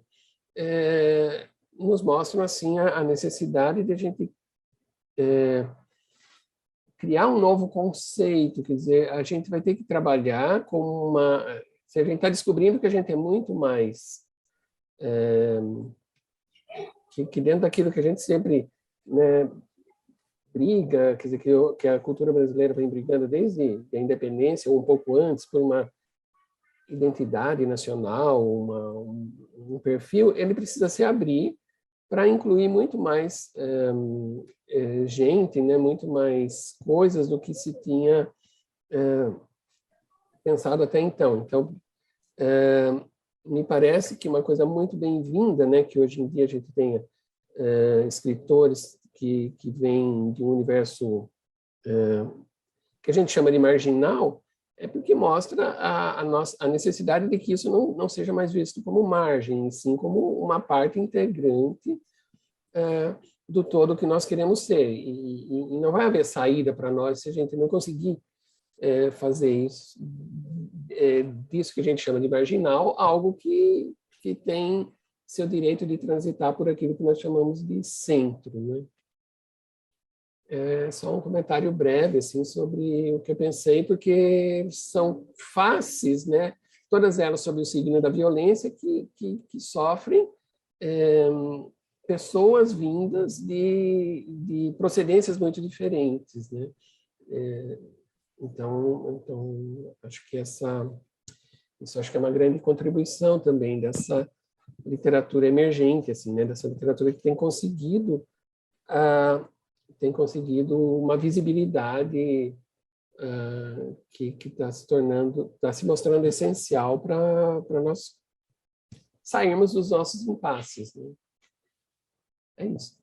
Nos mostram assim a necessidade de a gente criar um novo conceito, quer dizer, a gente vai ter que trabalhar com se a gente está descobrindo que a gente é muito mais que dentro daquilo que a gente sempre, né, briga, quer dizer, que a cultura brasileira vem brigando desde a independência, ou um pouco antes, por uma identidade nacional, um perfil, ele precisa se abrir para incluir muito mais gente, né, muito mais coisas do que se tinha pensado até então. Então, me parece que uma coisa muito bem-vinda, né, que hoje em dia a gente tenha escritores que vêm de um universo que a gente chama de marginal, é porque mostra a necessidade de que isso não seja mais visto como margem, e sim como uma parte integrante do todo que nós queremos ser. E não vai haver saída para nós se a gente não conseguir fazer isso, disso que a gente chama de marginal, algo que tem seu direito de transitar por aquilo que nós chamamos de centro, né? Só um comentário breve assim, sobre o que eu pensei, porque são faces, né? Todas elas sob o signo da violência, que sofrem pessoas vindas de procedências muito diferentes, né? Então acho que isso acho que é uma grande contribuição também dessa literatura emergente, assim, né? Dessa literatura que tem conseguido uma visibilidade que está se mostrando essencial para nós sairmos dos nossos impasses, né? É isso.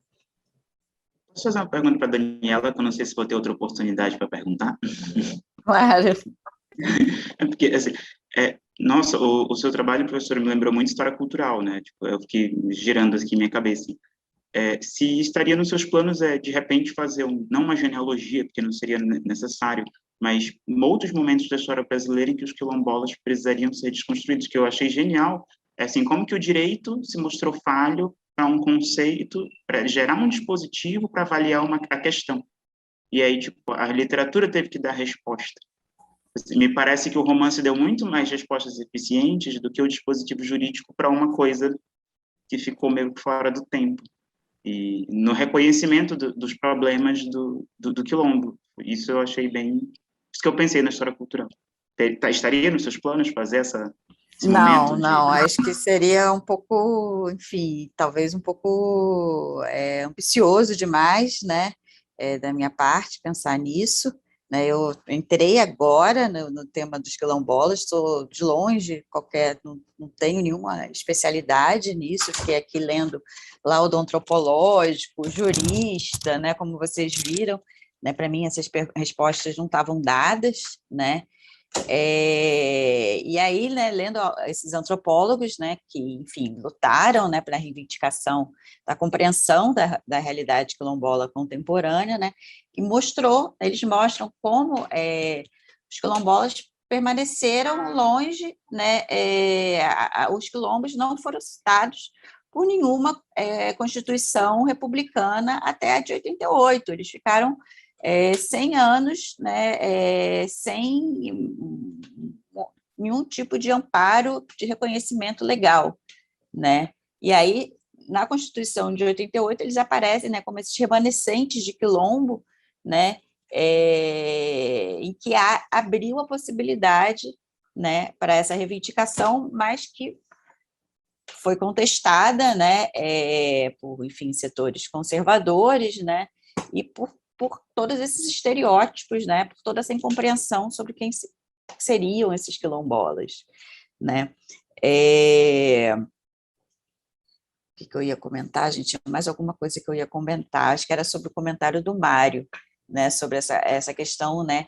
Posso fazer uma pergunta para a Daniela, que eu não sei se vou ter outra oportunidade para perguntar? Claro. Porque, assim, nossa, o seu trabalho, professor, me lembrou muito história cultural, né? Tipo, eu fiquei girando aqui minha cabeça. Se estaria nos seus planos, de repente, fazer não uma genealogia, porque não seria necessário, mas outros momentos da história brasileira em que os quilombolas precisariam ser desconstruídos, que eu achei genial, assim, como que o direito se mostrou falho para um conceito, para gerar um dispositivo para avaliar a questão. E aí, tipo, a literatura teve que dar resposta. Me parece que o romance deu muito mais respostas eficientes do que o dispositivo jurídico para uma coisa que ficou meio fora do tempo. E no reconhecimento dos problemas do quilombo. Isso eu achei bem... Isso que eu pensei na história cultural. Estaria nos seus planos fazer esse momento? Não, acho que seria um pouco, enfim, talvez um pouco ambicioso demais, né, da minha parte, pensar nisso, né? Eu entrei agora no tema dos quilombolas, estou de longe, não tenho nenhuma especialidade nisso, fiquei aqui lendo laudo antropológico, jurista, né, como vocês viram, né, para mim essas respostas não estavam dadas, né, e aí, né, lendo esses antropólogos, né, que, enfim, lutaram, né, pela reivindicação da compreensão da realidade quilombola contemporânea, né, e eles mostram como os quilombolas permaneceram longe, né, os quilombos não foram citados por nenhuma Constituição republicana até a de 88, eles ficaram 100 anos, né, sem nenhum tipo de amparo de reconhecimento legal, né? E aí, na Constituição de 88, eles aparecem, né, como esses remanescentes de quilombo, né, em que abriu a possibilidade, né, para essa reivindicação, mas que foi contestada, né, por, enfim, setores conservadores, né, e por todos esses estereótipos, né, por toda essa incompreensão sobre quem seriam esses quilombolas, né. O que eu ia comentar, gente? Tinha mais alguma coisa que eu ia comentar, acho que era sobre o comentário do Mário, né, sobre essa questão, né,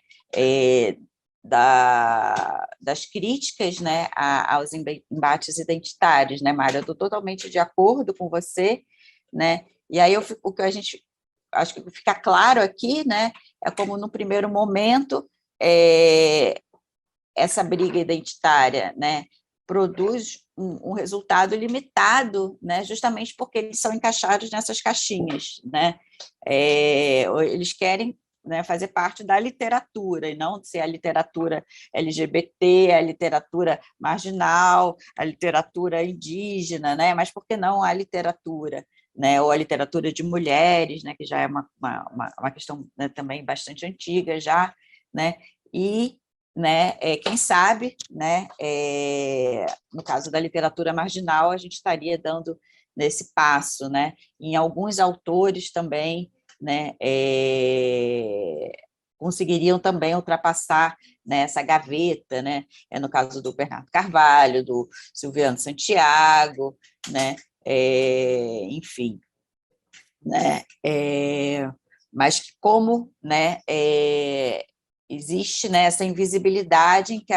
das críticas, né, aos embates identitários, né, Mário? Eu estou totalmente de acordo com você, né, e aí o que a gente acho que fica claro aqui, né, é como no primeiro momento essa briga identitária, né, produz um resultado limitado, né, justamente porque eles são encaixados nessas caixinhas, né, eles querem, né, fazer parte da literatura, e não ser a literatura LGBT, a literatura marginal, a literatura indígena, né, mas por que não a literatura, né, ou a literatura de mulheres, né, que já é uma questão, né, também bastante antiga já, né, e, né, quem sabe, né, no caso da literatura marginal, a gente estaria dando nesse passo, né, em alguns autores também, né, conseguiriam também ultrapassar, né, essa gaveta, né, no caso do Bernardo Carvalho, do Silviano Santiago, né, enfim, né, mas que como, né, existe, né, essa invisibilidade em que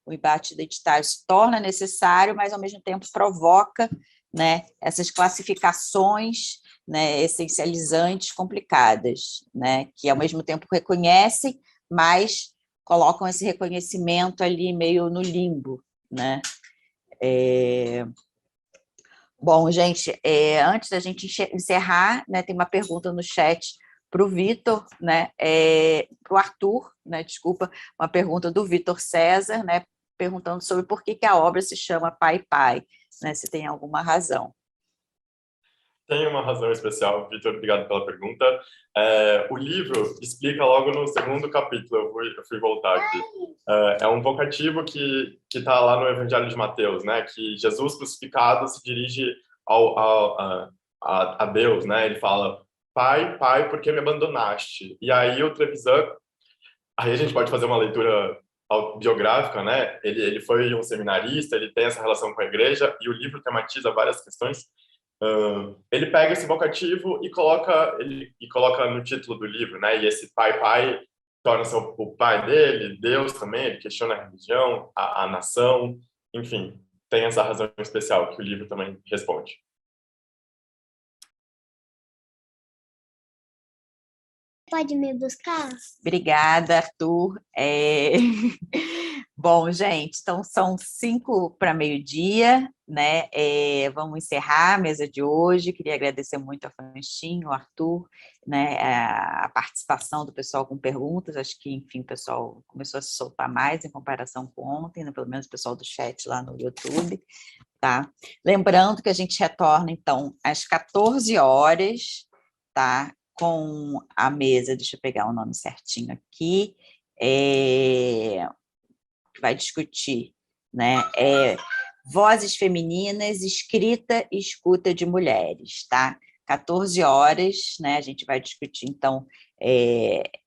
o embate identitário se torna necessário, mas ao mesmo tempo provoca, né, essas classificações, né, essencializantes complicadas, né, que ao mesmo tempo reconhecem, mas colocam esse reconhecimento ali meio no limbo, né? Bom, gente, antes da gente encerrar, né, tem uma pergunta no chat para o Vitor, né, para o Arthur, né, desculpa, uma pergunta do Vitor César, né, perguntando sobre por que a obra se chama Pai Pai, né, se tem alguma razão. Tem uma razão especial, Vitor, obrigado pela pergunta. O livro explica logo no segundo capítulo, eu fui voltar aqui. É um vocativo que está lá no Evangelho de Mateus, né? Que Jesus crucificado se dirige a Deus, né? Ele fala, Pai, Pai, por que me abandonaste? E aí o Trevisan, aí a gente pode fazer uma leitura biográfica, né? Ele foi um seminarista, ele tem essa relação com a igreja, e o livro tematiza várias questões. Ele pega esse vocativo e coloca no título do livro, né? E esse pai torna-se o pai dele, Deus também. Ele questiona a religião, a nação, enfim, tem essa razão especial que o livro também responde. Pode me buscar? Obrigada, Arthur. Bom, gente, então são 5 para meio-dia, né? Vamos encerrar a mesa de hoje. Queria agradecer muito a Fanchinho, o Arthur, né? A participação do pessoal com perguntas. Acho que, enfim, o pessoal começou a se soltar mais em comparação com ontem, né? Pelo menos o pessoal do chat lá no YouTube, tá? Lembrando que a gente retorna, então, às 14 horas, tá? Com a mesa, deixa eu pegar o nome certinho aqui, que vai discutir, né, vozes femininas, escrita e escuta de mulheres, tá? 14 horas, né, a gente vai discutir, então,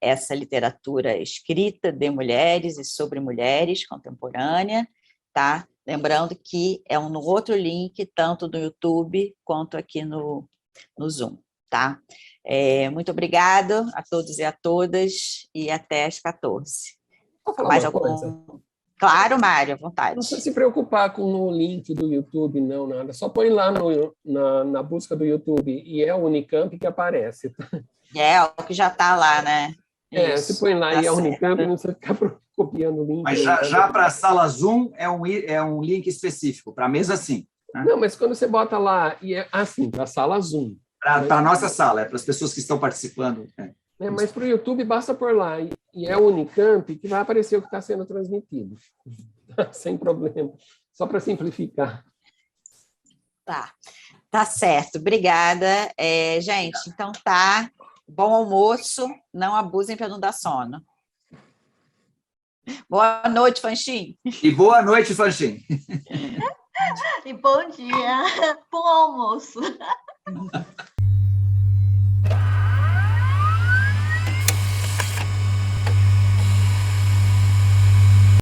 essa literatura escrita de mulheres e sobre mulheres contemporânea, tá? Lembrando que é no outro link, tanto no YouTube quanto aqui no Zoom, tá? Muito obrigada a todos e a todas, e até às 14. Vou falar Mais uma algum? coisa. Claro, Mário, à vontade. Não precisa se preocupar com o link do YouTube, não, nada. Só põe lá na busca do YouTube, e é o Unicamp que aparece. O que já está lá, né? Você põe lá tá e é certo. Unicamp, não precisa ficar copiando o link. Mas já para a sala Zoom é um link específico, para a mesa sim. Né? Não, mas quando você bota lá, e é assim, para a sala Zoom. Para a nossa sala, para as pessoas que estão participando. Mas para o YouTube basta pôr lá, e é o Unicamp que vai aparecer o que está sendo transmitido. Sem problema. Só para simplificar. Tá certo. Obrigada. Gente, então tá. Bom almoço. Não abusem para não dar sono. Boa noite, Fanchin. E boa noite, Fanchin. E bom dia. Bom almoço.